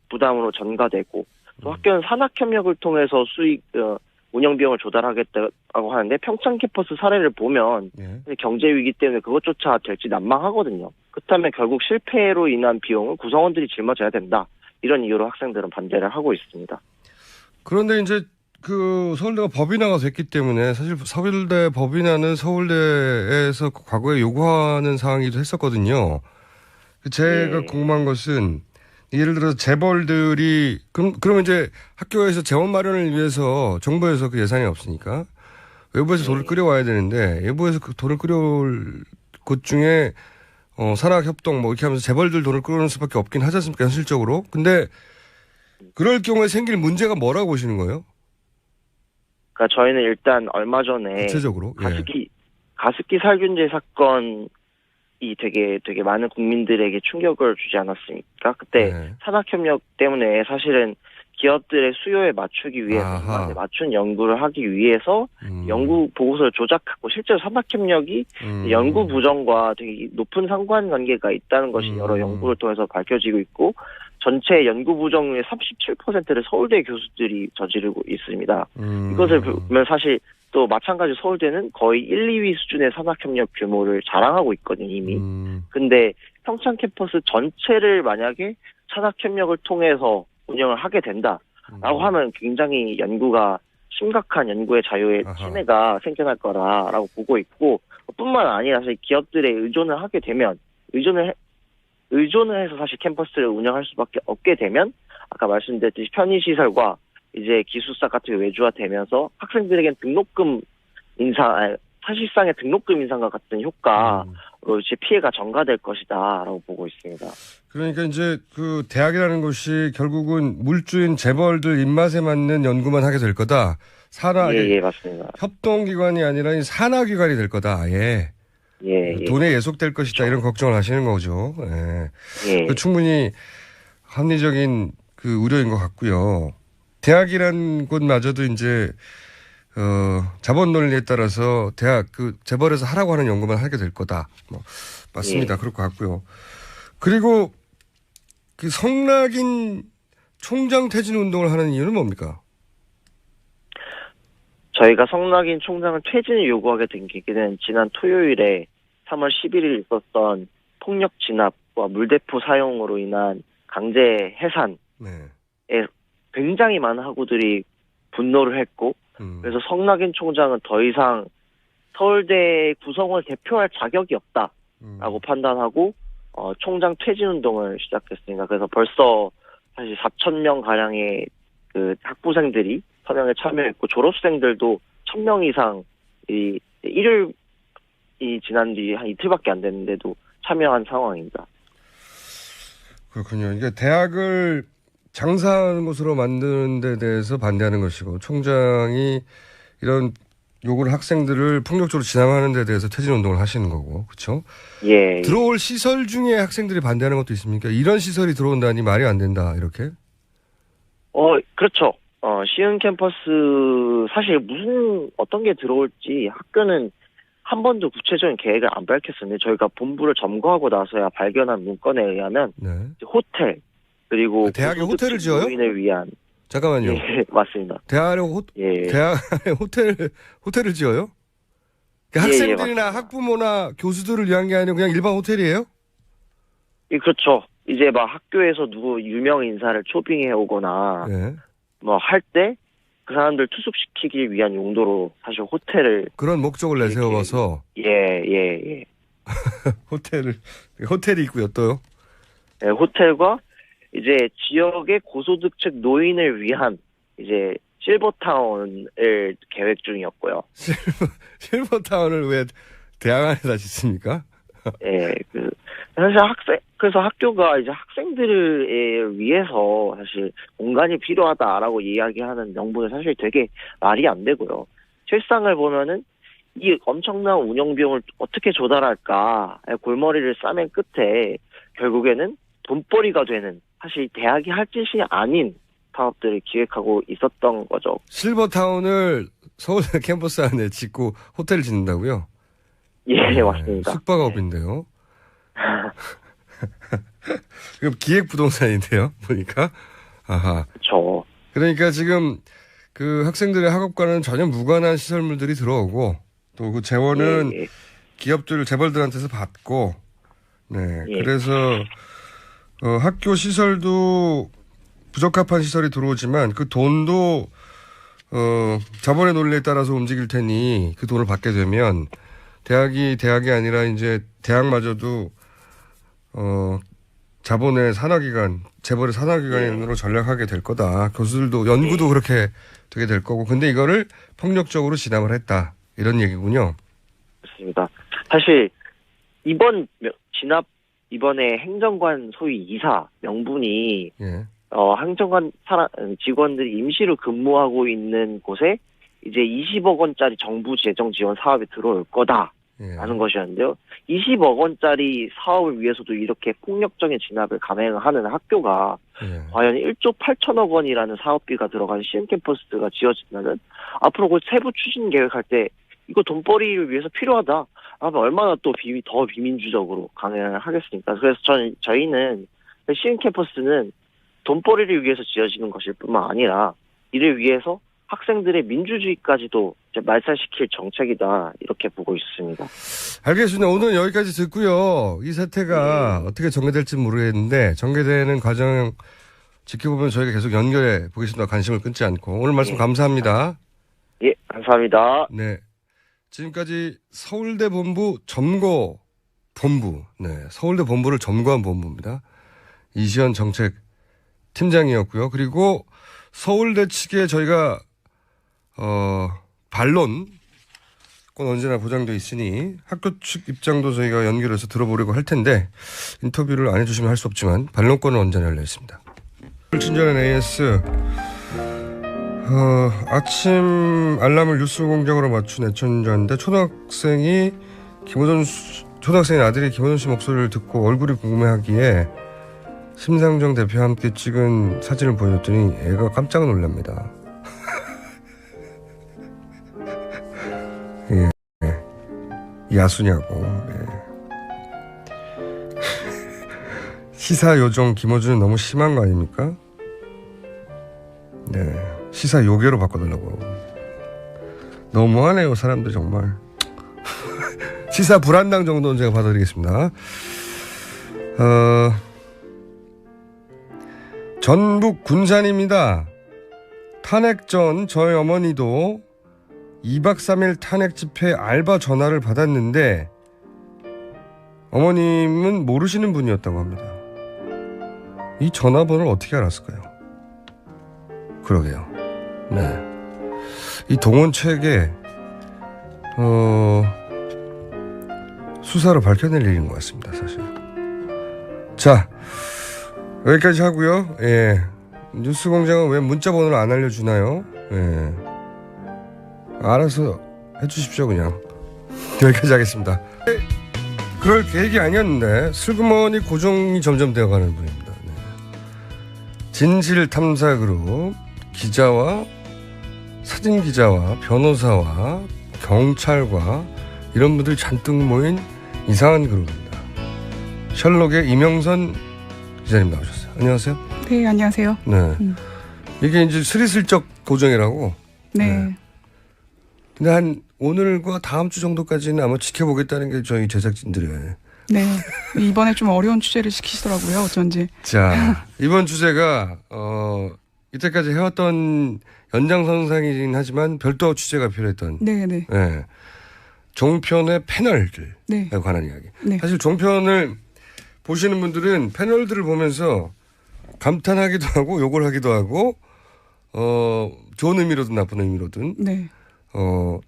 부담으로 전가되고 또 학교는 산학협력을 통해서 운영 비용을 조달하겠다고 하는데 평창 캠퍼스 사례를 보면 경제 위기 때문에 그것조차 될지 난망하거든요. 그렇다면 결국 실패로 인한 비용을 구성원들이 짊어져야 된다. 이런 이유로 학생들은 반대를 하고 있습니다. 그런데 이제 그 서울대가 법인화가 됐기 때문에 사실 서울대 법인화는 서울대에서 과거에 요구하는 사항이기도 했었거든요. 제가 궁금한 것은 예를 들어서 재벌들이 그러면 이제 학교에서 재원 마련을 위해서 정부에서 그 예산이 없으니까 외부에서 돈을 끌어와야 되는데 외부에서 그 돈을 끌어올 것 중에 산학협동 뭐 이렇게 하면서 재벌들 돈을 끌어오는 수밖에 없긴 하지 않습니까 현실적으로. 근데 그럴 경우에 생길 문제가 뭐라고 보시는 거예요? 그러니까 저희는 일단 얼마 전에 구체적으로 가습기 살균제 사건이 되게 많은 국민들에게 충격을 주지 않았습니까? 그때 산학협력 때문에 사실은 기업들의 수요에 맞추기 위해서 맞춘 연구를 하기 위해서 연구 보고서를 조작하고 실제로 산학협력이 연구 부정과 되게 높은 상관관계가 있다는 것이 여러 연구를 통해서 밝혀지고 있고 전체 연구 부정률의 37%를 서울대 교수들이 저지르고 있습니다. 이것을 보면 사실 또 마찬가지로 서울대는 거의 1, 2위 수준의 산학협력 규모를 자랑하고 있거든요, 이미. 근데 평창 캠퍼스 전체를 만약에 산학협력을 통해서 운영을 하게 된다라고 하면 굉장히 연구가 심각한 연구의 자유에 아하. 침해가 생겨날 거라라고 보고 있고, 뿐만 아니라 사실 기업들에 의존을 하게 되면 의존을 해서 사실 캠퍼스를 운영할 수밖에 없게 되면 아까 말씀드렸듯이 편의시설과 이제 기숙사 같은 게 외주화되면서 학생들에겐 등록금 인상, 사실상의 등록금 인상과 같은 효과로 이제 피해가 전가될 것이다라고 보고 있습니다. 그러니까 이제 그 대학이라는 곳이 결국은 물주인 재벌들 입맛에 맞는 연구만 하게 될 거다. 예, 맞습니다. 협동기관이 아니라 산하기관이 될 거다. 아예. 예. 돈에 예속될 것이다. 이런 걱정을 하시는 거죠. 예. 예. 충분히 합리적인 그 우려인 것 같고요. 대학이란 곳마저도 이제 자본 논리에 따라서 대학 그 재벌에서 하라고 하는 연구만 하게 될 거다. 뭐 맞습니다. 예. 그럴 것 같고요. 그리고 그 성낙인 총장 퇴진 운동을 하는 이유는 뭡니까? 저희가 성낙인 총장을 퇴진을 요구하게 된 계기는 지난 토요일에 3월 11일 있었던 폭력 진압과 물대포 사용으로 인한 강제 해산에 네. 굉장히 많은 학우들이 분노를 했고, 그래서 성낙인 총장은 더 이상 서울대 구성원을 대표할 자격이 없다라고 판단하고 총장 퇴진 운동을 시작했습니다. 그래서 벌써 사실 4,000명 가량의 그 학부생들이 서명에 참여했고, 졸업생들도 1,000명 이상 일요일이 지난 뒤 한 이틀밖에 안 됐는데도 참여한 상황입니다. 그렇군요. 그러니까 대학을 장사하는 곳으로 만드는 데 대해서 반대하는 것이고, 총장이 이런 요구를 학생들을 폭력적으로 진압하는 데 대해서 퇴진 운동을 하시는 거고, 그렇죠? 예. 들어올 시설 중에 학생들이 반대하는 것도 있습니까? 이런 시설이 들어온다니 말이 안 된다, 이렇게? 그렇죠. 시흥 캠퍼스 사실 어떤 게 들어올지 학교는 한 번도 구체적인 계획을 안 밝혔었는데, 저희가 본부를 점거하고 나서야 발견한 문건에 의하면 네. 호텔, 그리고 대학에 호텔을 지어요? 노인을 위한. 잠깐만요. 예, 맞습니다. 대학에 예. 호텔을 지어요? 그러니까 학생들이나 맞습니다. 학부모나 교수들을 위한 게 아니라 그냥 일반 호텔이에요? 예, 그렇죠. 이제 막 학교에서 누구 유명 인사를 초빙해 오거나 네. 뭐 할 때 그 사람들 투숙시키기 위한 용도로 사실 호텔을 그런 목적을 내세워서 예. 호텔이 있고요. 또요? 네, 호텔과 이제 지역의 고소득층 노인을 위한 이제 실버타운을 계획 중이었고요. 실버타운을 왜 대학 안에다 짓습니까? 예, 사실 그래서 학교가 이제 학생들을 위해서 사실 공간이 필요하다라고 이야기하는 명분은 사실 되게 말이 안 되고요. 실상을 보면은 이 엄청난 운영 비용을 어떻게 조달할까 골머리를 싸맨 끝에 결국에는 돈벌이가 되는, 사실 대학이 할 짓이 아닌 사업들을 기획하고 있었던 거죠. 실버타운을 서울대 캠퍼스 안에 짓고 호텔을 짓는다고요? 예, 맞습니다. 숙박업인데요. 그럼 기획부동산인데요, 보니까. 아하. 그렇죠. 그러니까 지금 그 학생들의 학업과는 전혀 무관한 시설물들이 들어오고, 또 그 재원은 예. 기업들, 재벌들한테서 받고, 네. 예. 그래서, 학교 시설도 부적합한 시설이 들어오지만 그 돈도, 자본의 논리에 따라서 움직일 테니 그 돈을 받게 되면 대학이 아니라 이제 대학마저도, 자본의 산하기관, 재벌의 산하기관으로 전락하게 될 거다. 교수들도, 연구도 그렇게 되게 될 거고. 근데 이거를 폭력적으로 진압을 했다. 이런 얘기군요. 그렇습니다. 사실 이번에 행정관 소위 이사 명분이 예. 행정관 직원들이 임시로 근무하고 있는 곳에 이제 20억 원짜리 정부 재정 지원 사업이 들어올 거다라는 예. 것이었는데요. 20억 원짜리 사업을 위해서도 이렇게 폭력적인 진압을 감행하는 학교가 예. 과연 1조 8천억 원이라는 사업비가 들어간 시흥 캠퍼스가 지어지면은 앞으로 그 세부 추진 계획할 때 이거 돈벌이를 위해서 필요하다 하면 얼마나 또 더 비민주적으로 강행을 하겠습니까? 그래서 저희는 시흥 캠퍼스는 돈벌이를 위해서 지어지는 것일 뿐만 아니라 이를 위해서 학생들의 민주주의까지도 이제 말살시킬 정책이다, 이렇게 보고 있습니다. 알겠습니다. 오늘 여기까지 듣고요. 이 사태가 어떻게 전개될지 모르겠는데 전개되는 과정 지켜보면 저희가 계속 연결해 보겠습니다. 관심을 끊지 않고. 오늘 말씀 감사합니다. 예, 감사합니다. 네. 지금까지 서울대 본부 점거 본부, 네. 서울대 본부를 점거한 본부입니다. 이시연 정책 팀장이었고요. 그리고 서울대 측에 저희가, 반론권 언제나 보장되어 있으니 학교 측 입장도 저희가 연결해서 들어보려고 할 텐데 인터뷰를 안 해주시면 할 수 없지만 반론권은 언제나 열려 있습니다. 친절한 AS. 아침 알람을 뉴스 공장으로 맞춘 애청자인데 초등학생의 아들이 김호준 씨 목소리를 듣고 얼굴이 궁금해하기에 심상정 대표와 함께 찍은 사진을 보여줬더니 애가 깜짝 놀랍니다. 예, 야수냐고. 예. 시사 요정 김호준은 너무 심한 거 아닙니까? 네. 시사 요괴로 바꿔달라고. 너무하네요, 사람들 정말. 시사 불한당 정도는 제가 받아드리겠습니다. 전북 군산입니다. 탄핵 전 저희 어머니도 2박 3일 탄핵 집회 알바 전화를 받았는데 어머님은 모르시는 분이었다고 합니다. 이 전화번호를 어떻게 알았을까요? 그러게요. 네. 이 동원책에 수사로 밝혀낼 일인 것 같습니다, 사실. 자, 여기까지 하고요. 예. 뉴스공장은 왜 문자 번호를 안 알려주나요? 예. 알아서 해주십시오, 그냥. 여기까지 하겠습니다. 그럴 계획이 아니었는데 슬그머니 고정이 점점 되어가는 분입니다. 네. 진실탐사그룹 기자와 사진기자와 변호사와 경찰과 이런 분들이 잔뜩 모인 이상한 그룹입니다. 셜록의 이명선 기자님 나오셨어요. 안녕하세요. 네, 안녕하세요. 네. 이게 이제 스리슬쩍 고정이라고. 네. 근데 한 오늘과 다음 주 정도까지는 아마 지켜보겠다는 게 저희 제작진들이에요. 네. 이번에 좀 어려운 주제를 시키시더라고요. 어쩐지. 자, 이번 주제가 이때까지 해왔던 연장선상이긴 하지만 별도 취재가 필요했던. 네네. 네. 종편의 패널들에 네. 관한 이야기. 네. 사실 종편을 보시는 분들은 패널들을 보면서 감탄하기도 하고 욕을 하기도 하고 좋은 의미로든 나쁜 의미로든 네.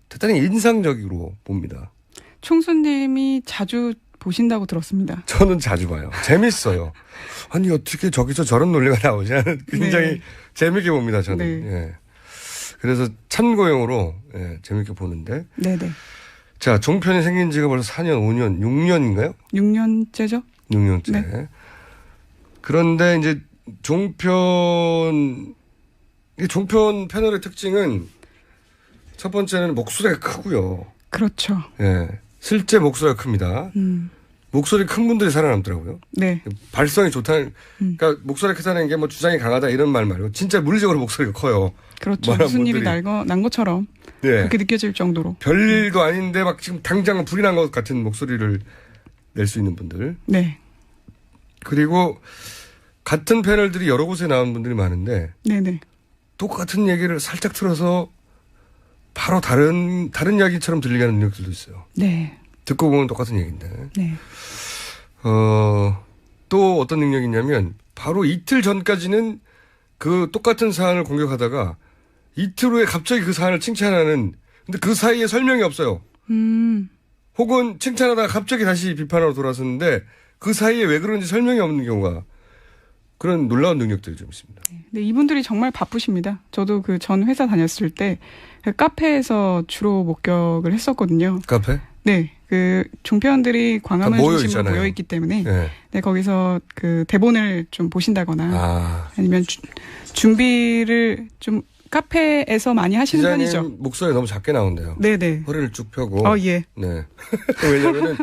대단히 인상적으로 봅니다. 총수님이 자주 보신다고 들었습니다. 저는 자주 봐요. 재밌어요. 아니 어떻게 저기서 저런 논리가 나오지? 굉장히 네. 재밌게 봅니다. 저는. 네. 예. 그래서 참고용으로 재밌게 보는데. 네네. 자, 종편이 생긴 지가 벌써 4년, 5년, 6년인가요? 6년째죠? 6년째. 네. 그런데 이제 종편 패널의 특징은 첫 번째는 목소리가 크고요. 그렇죠. 예. 실제 목소리가 큽니다. 목소리 큰 분들이 살아남더라고요. 네. 발성이 좋다는, 그러니까 목소리가 크다는 게 뭐 주장이 강하다 이런 말 말고 진짜 물리적으로 목소리가 커요. 그렇죠. 무슨 일이 분들이. 난 것처럼 네. 그렇게 느껴질 정도로. 별일도 아닌데 막 지금 당장 불이 난 것 같은 목소리를 낼 수 있는 분들. 네. 그리고 같은 패널들이 여러 곳에 나온 분들이 많은데 네네. 똑같은 얘기를 살짝 틀어서 바로 다른 이야기처럼 들리게 하는 능력들도 있어요. 네. 듣고 보면 똑같은 얘기인데. 네. 또 어떤 능력이 있냐면 바로 이틀 전까지는 그 똑같은 사안을 공격하다가 이틀 후에 갑자기 그 사안을 칭찬하는, 근데 그 사이에 설명이 없어요. 혹은 칭찬하다가 갑자기 다시 비판하러 돌아섰는데 그 사이에 왜 그런지 설명이 없는 경우가, 그런 놀라운 능력들이 좀 있습니다. 네, 이분들이 정말 바쁘십니다. 저도 그 전 회사 다녔을 때 그 카페에서 주로 목격을 했었거든요. 카페? 네, 그 종편들이 광화문 중심으로 있잖아요. 모여 있기 때문에 네. 네, 거기서 그 대본을 좀 보신다거나 아니면 준비를 좀 카페에서 많이 하시는 기자님 편이죠. 목소리 너무 작게 나온대요. 네네. 허리를 쭉 펴고. 예. 네. 왜냐면은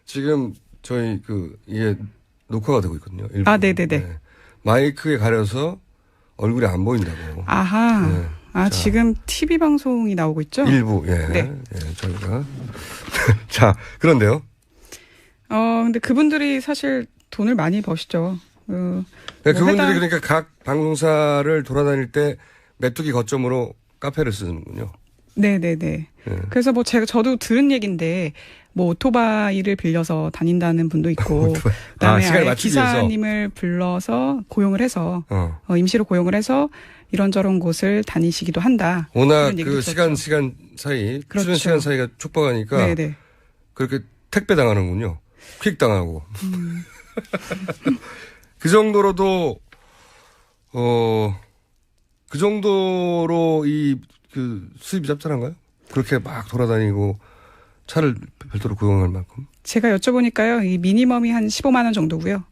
지금 저희 이게 녹화가 되고 있거든요. 일부. 네네네. 네. 마이크에 가려서 얼굴이 안 보인다고. 아하. 네. 지금 TV 방송이 나오고 있죠? 일부, 예. 네. 예, 저희가. 자, 그런데요. 근데 그분들이 사실 돈을 많이 버시죠. 그분들이 그러니까 각 방송사를 돌아다닐 때 메뚜기 거점으로 카페를 쓰는군요. 네네네. 그래서 뭐 저도 들은 얘기인데 뭐 오토바이를 빌려서 다닌다는 분도 있고 그다음에 아예 기사님을 불러서 고용을 해서 임시로 고용을 해서 이런저런 곳을 다니시기도 한다. 워낙 그 시간 사이 그렇죠. 출연 시간 사이가 촉박하니까 네네. 그렇게 택배 당하는군요. 퀵 당하고. 그 정도로도 그 정도로 그 수입이 짭짤한가요? 그렇게 막 돌아다니고 차를 별도로 고용할 만큼? 제가 여쭤보니까요. 이 미니멈이 한 15만 원 정도고요.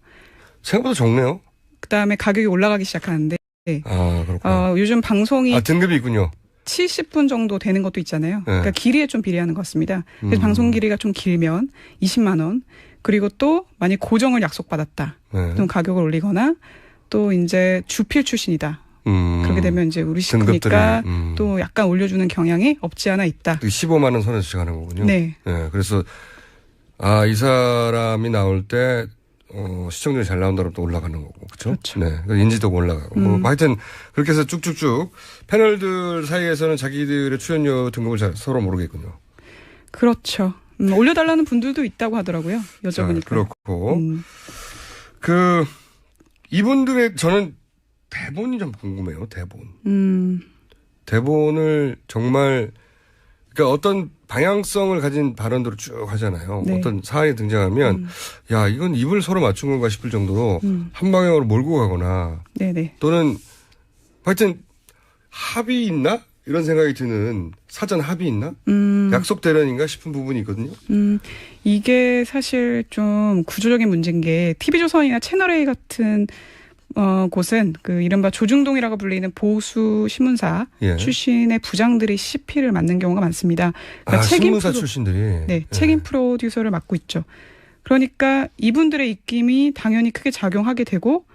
생각보다 적네요. 그다음에 가격이 올라가기 시작하는데 그렇구나. 요즘 방송이 등급이 있군요. 70분 정도 되는 것도 있잖아요. 그러니까 길이에 좀 비례하는 것 같습니다. 그래서 방송 길이가 좀 길면 20만 원. 그리고 또 만약 고정을 약속받았다. 그럼 가격을 올리거나 또 이제 주필 출신이다. 그렇게 되면 이제 우리 식구니까 또 약간 올려주는 경향이 없지 않아 있다. 15만 원 선에서 시작하는 거군요. 네. 그래서 이 사람이 나올 때 시청률이 잘 나온다면 또 올라가는 거고, 그렇죠? 네, 인지도가 올라가고. 뭐 하여튼 그렇게 해서 쭉쭉쭉 패널들 사이에서는 자기들의 출연료 등급을 서로 모르겠군요. 그렇죠. 올려달라는 분들도 있다고 하더라고요. 여쭤보니까. 그렇고 이분들의 저는 대본이 좀 궁금해요. 대본을 정말 그러니까 어떤 방향성을 가진 발언들을 쭉 하잖아요. 네. 어떤 사안이 등장하면 야 이건 입을 서로 맞춘 건가 싶을 정도로 한 방향으로 몰고 가거나 네네. 또는 하여튼 합의 있나? 이런 생각이 드는 사전 합의 있나? 약속 대련인가 싶은 부분이 있거든요. 이게 사실 좀 구조적인 문제인 게 TV조선이나 채널A 같은 곳은 그 이른바 조중동이라고 불리는 보수 신문사 출신의 부장들이 CP를 맡는 경우가 많습니다. 그러니까 신문사 출신들이. 네, 책임 프로듀서를 맡고 있죠. 그러니까 이분들의 입김이 당연히 크게 작용하게 되고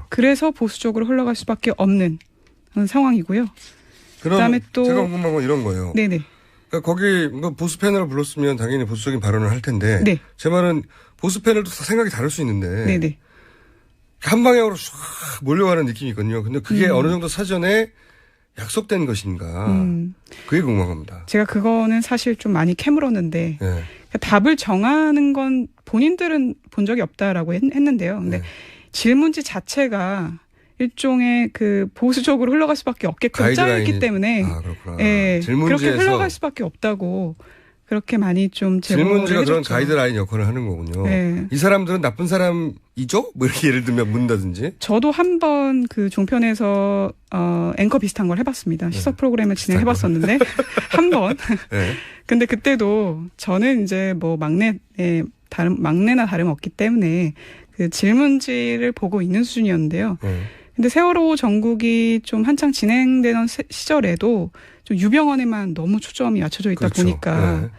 그래서 보수적으로 흘러갈 수밖에 없는 상황이고요. 그다음에 또 제가 궁금한 건 이런 거예요. 네네. 그러니까 거기 보수 패널을 불렀으면 당연히 보수적인 발언을 할 텐데 네. 제 말은 보수 패널도 다 생각이 다를 수 있는데 네네. 한 방향으로 쫙 몰려가는 느낌이 있거든요. 근데 그게 어느 정도 사전에 약속된 것인가 그게 궁금합니다. 제가 그거는 사실 좀 많이 캐물었는데 그러니까 답을 정하는 건 본인들은 본 적이 없다라고 했는데요. 근데 질문지 자체가 일종의 그 보수적으로 흘러갈 수밖에 없게끔 짜여있기 때문에 그렇게 흘러갈 수밖에 없다고 그렇게 많이 좀 질문지가 해줬죠. 그런 가이드라인 역할을 하는 거군요. 네. 이 사람들은 나쁜 사람이죠? 뭐 이렇게 예를 들면 묻는다든지. 저도 한번 그 종편에서 앵커 비슷한 걸 해봤습니다. 시사 프로그램을 진행해봤었는데 한 번. 근데 그때도 저는 이제 뭐 막내나 다름없기 때문에 그 질문지를 보고 있는 수준이었는데요. 근데 세월호 전국이 좀 한창 진행되던 시절에도 좀 유병언에만 너무 초점이 맞춰져 있다 보니까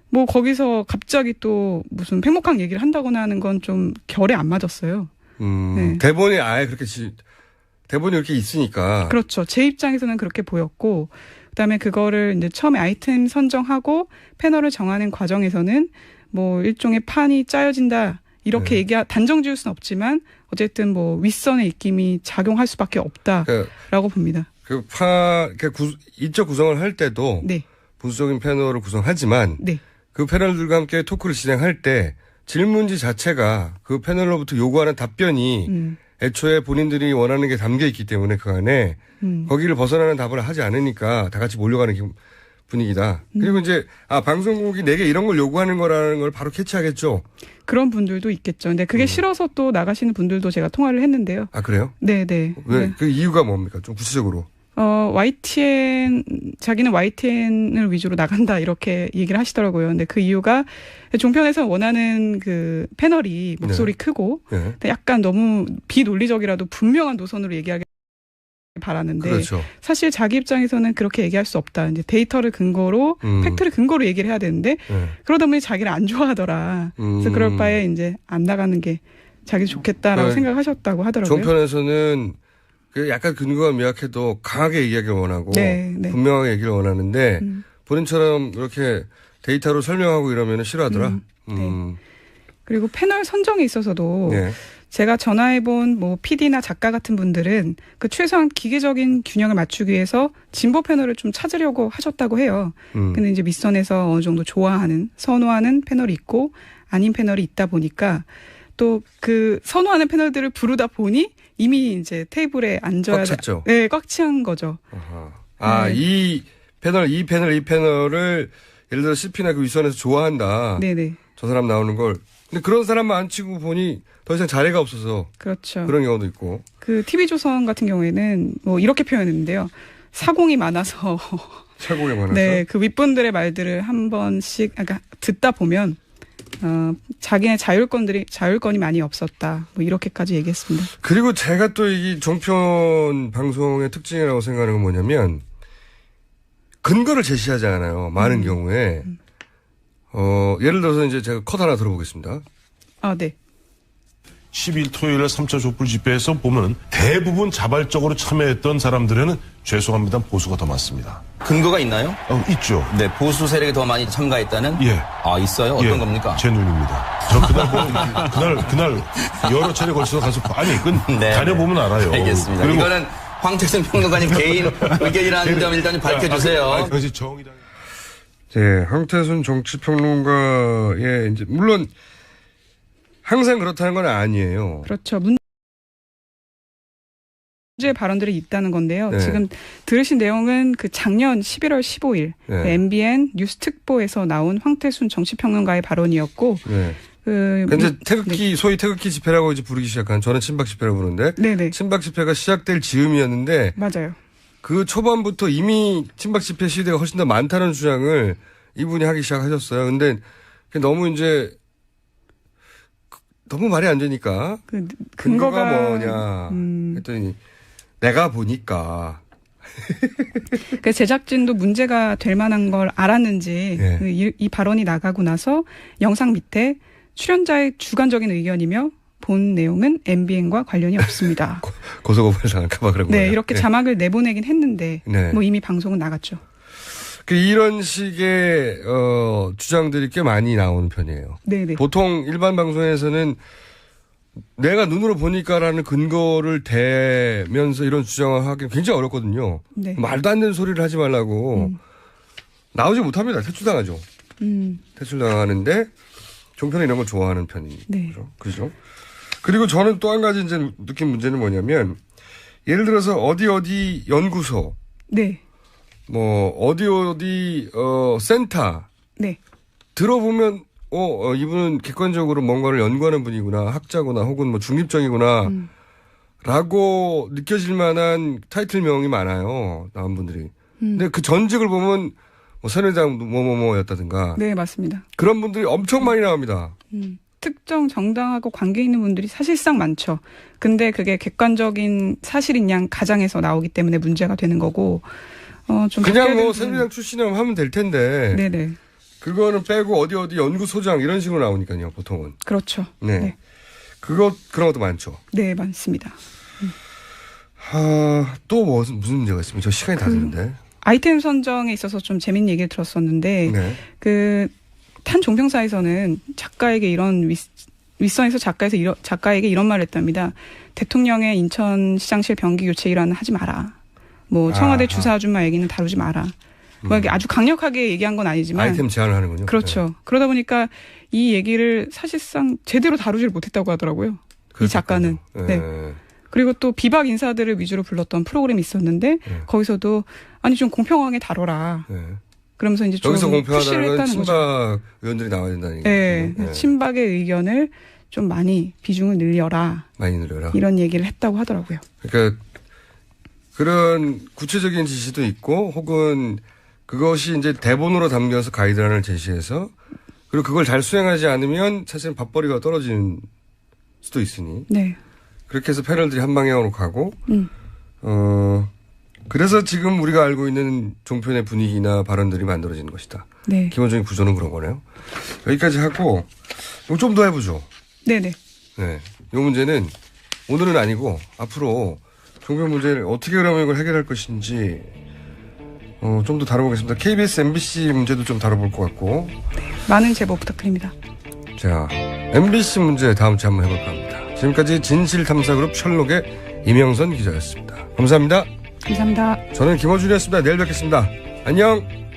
뭐 거기서 갑자기 또 무슨 팽목항 얘기를 한다거나 하는 건 좀 결에 안 맞았어요. 대본이 아예 그렇게 대본이 이렇게 있으니까. 그렇죠. 제 입장에서는 그렇게 보였고 그다음에 그거를 이제 처음에 아이템 선정하고 패널을 정하는 과정에서는 뭐 일종의 판이 짜여진다. 이렇게 단정 지을 수는 없지만 어쨌든 뭐 윗선의 입김이 작용할 수밖에 없다라고 봅니다. 인적 구성을 할 때도 보수적인 패널을 구성하지만 그 패널들과 함께 토크를 진행할 때 질문지 자체가 그 패널로부터 요구하는 답변이 애초에 본인들이 원하는 게 담겨 있기 때문에 그 안에 거기를 벗어나는 답을 하지 않으니까 다 같이 몰려가는 분위기다. 그리고 이제 방송국이 내게 이런 걸 요구하는 거라는 걸 바로 캐치하겠죠. 그런 분들도 있겠죠. 근데 그게 싫어서 또 나가시는 분들도 제가 통화를 했는데요. 그래요? 네네. 왜? 그 이유가 뭡니까? 좀 구체적으로. 자기는 YTN을 위주로 나간다 이렇게 얘기를 하시더라고요. 근데 그 이유가 종편에서 원하는 그 패널이 목소리 크고 약간 너무 비논리적이라도 분명한 노선으로 얘기하게 바라는데 그렇죠. 사실 자기 입장에서는 그렇게 얘기할 수 없다. 이제 데이터를 근거로 팩트를 근거로 얘기를 해야 되는데 그러다 보니 자기를 안 좋아하더라. 그래서 그럴 바에 이제 안 나가는 게 자기 좋겠다라고 생각하셨다고 하더라고요. 종편에서는 약간 근거가 미약해도 강하게 얘기하기를 원하고 분명하게 얘기를 원하는데 본인처럼 이렇게 데이터로 설명하고 이러면 싫어하더라. 그리고 패널 선정에 있어서도 제가 전화해본 뭐 PD나 작가 같은 분들은 그 최소한 기계적인 균형을 맞추기 위해서 진보 패널을 좀 찾으려고 하셨다고 해요. 근데 이제 밑선에서 어느 정도 좋아하는, 선호하는 패널이 있고 아닌 패널이 있다 보니까 또 그 선호하는 패널들을 부르다 보니 이미 이제 테이블에 앉아야 꽉 찼죠. 네, 꽉 찬 거죠. 아, 네. 이 패널을 예를 들어 CP나 그 윗선에서 좋아한다. 네네. 저 사람 나오는 걸. 근데 그런 사람만 안 치고 보니 더 이상 자리가 없어서 그렇죠. 그런 경우도 있고. 그 TV조선 같은 경우에는 뭐 이렇게 표현했는데요. 사공이 많아서 차고에 많아서. 네, 그 윗분들의 말들을 한 번씩 그러니까 듣다 보면 자기네 자율권이 많이 없었다. 뭐 이렇게까지 얘기했습니다. 그리고 제가 또 이 종편 방송의 특징이라고 생각하는 건 뭐냐면 근거를 제시하지 않아요. 많은 경우에. 예를 들어서 이제 제가 컷 하나 들어보겠습니다. 아, 네. 10일 토요일에 3차 촛불 집회에서 보면 대부분 자발적으로 참여했던 사람들에는 죄송합니다 보수가 더 많습니다. 근거가 있나요? 있죠. 네, 보수 세력이 더 많이 참가했다는? 예. 아, 있어요? 어떤 겁니까? 제 눈입니다. 저 그날 여러 차례 걸쳐서 가서 네. 다녀보면 알아요. 알겠습니다. 그리고 이거는 황태승 평론가님 개인 의견이라는 점 일단 좀 밝혀주세요. 그것이 정의당. 네, 황태순 정치평론가의 이제 물론 항상 그렇다는 건 아니에요. 그렇죠. 문제 발언들이 있다는 건데요. 네. 지금 들으신 내용은 그 작년 11월 15일 네. 그 MBN 뉴스 특보에서 나온 황태순 정치평론가의 발언이었고 네. 그 이제 태극기 소위 태극기 집회라고 이제 부르기 시작한 저는 친박 집회라고 부르는데 네네. 친박 집회가 시작될 즈음이었는데 맞아요. 그 초반부터 이미 친박 집회 시대가 훨씬 더 많다는 주장을 이분이 하기 시작하셨어요. 근데 너무 이제 너무 말이 안 되니까 그 근거가 근거가 뭐냐 했더니 내가 보니까 그 제작진도 문제가 될 만한 걸 알았는지 네. 이 발언이 나가고 나서 영상 밑에 출연자의 주관적인 의견이며 본 내용은 MBN과 관련이 없습니다. 고소고발 당할까 봐 그런 거예요. 네, 이렇게 자막을 내보내긴 했는데 네. 뭐 이미 방송은 나갔죠. 이런 식의 주장들이 꽤 많이 나오는 편이에요. 네네. 보통 일반 방송에서는 내가 눈으로 보니까라는 근거를 대면서 이런 주장을 하기 굉장히 어렵거든요. 네. 말도 안 되는 소리를 하지 말라고 나오지 못합니다. 퇴출당하죠. 퇴출당하는데 종편이 이런 걸 좋아하는 편이죠. 네. 그죠? 그리고 저는 또 한 가지 이제 느낀 문제는 뭐냐면 예를 들어서 어디 연구소, 네. 뭐 어디 센터 네. 들어보면 이분은 객관적으로 뭔가를 연구하는 분이구나, 학자구나, 혹은 뭐 중립적이구나 라고 느껴질 만한 타이틀명이 많아요. 나온 분들이. 근데 그 전직을 보면 뭐 새누리당 뭐였다든가. 네, 맞습니다. 그런 분들이 엄청 많이 나옵니다. 특정 정당하고 관계 있는 분들이 사실상 많죠. 근데 그게 객관적인 사실인 양 가장해서 나오기 때문에 문제가 되는 거고, 좀 그냥 뭐 새누리당 출신이라면 하면 될 텐데. 네네. 그거는 빼고 어디 연구소장 이런 식으로 나오니까요, 보통은. 그렇죠. 네. 네. 그런 것도 많죠. 네, 많습니다. 또 무슨 문제가 있습니까? 저 시간이 다 됐는데. 아이템 선정에 있어서 좀 재밌는 얘기를 들었었는데, 네. 탄 종평사에서는 작가에게 윗선에서 작가에게 이런 말을 했답니다. 대통령의 인천시장실 변기 교체 일환은 하지 마라. 뭐 청와대 주사 아줌마 얘기는 다루지 마라. 뭐 이렇게 아주 강력하게 얘기한 건 아니지만 아이템 제한을 하는군요. 그렇죠. 네. 그러다 보니까 이 얘기를 사실상 제대로 다루질 못했다고 하더라고요. 이 작가는. 네. 그리고 또 비박 인사들을 위주로 불렀던 프로그램이 있었는데 거기서도 아니 좀 공평하게 다뤄라. 네. 그러면서 이제 좀 여기서 푸시를 공평하다는 건 했다는 거죠. 친박 의원들이 나와야 된다는 얘기죠. 네. 네. 친박의 의견을 좀 많이 비중을 늘려라. 많이 늘려라. 이런 얘기를 했다고 하더라고요. 그러니까 그런 구체적인 지시도 있고 혹은 그것이 이제 대본으로 담겨서 가이드라인을 제시해서 그리고 그걸 잘 수행하지 않으면 사실은 밥벌이가 떨어지는 수도 있으니. 네. 그렇게 해서 패널들이 한 방향으로 가고 그래서 지금 우리가 알고 있는 종편의 분위기나 발언들이 만들어지는 것이다. 네. 기본적인 구조는 그런 거네요. 여기까지 하고 좀 더 해보죠. 네네. 네. 이 문제는 오늘은 아니고 앞으로 종편 문제를 어떻게 그러면 이걸 해결할 것인지 좀 더 다뤄보겠습니다. KBS, MBC 문제도 좀 다뤄볼 것 같고. 많은 제보 부탁드립니다. 자, MBC 문제 다음 주에 한번 해볼까 합니다. 지금까지 진실탐사그룹 셜록의 이명선 기자였습니다. 감사합니다. 감사합니다. 저는 김어준이었습니다. 내일 뵙겠습니다. 안녕.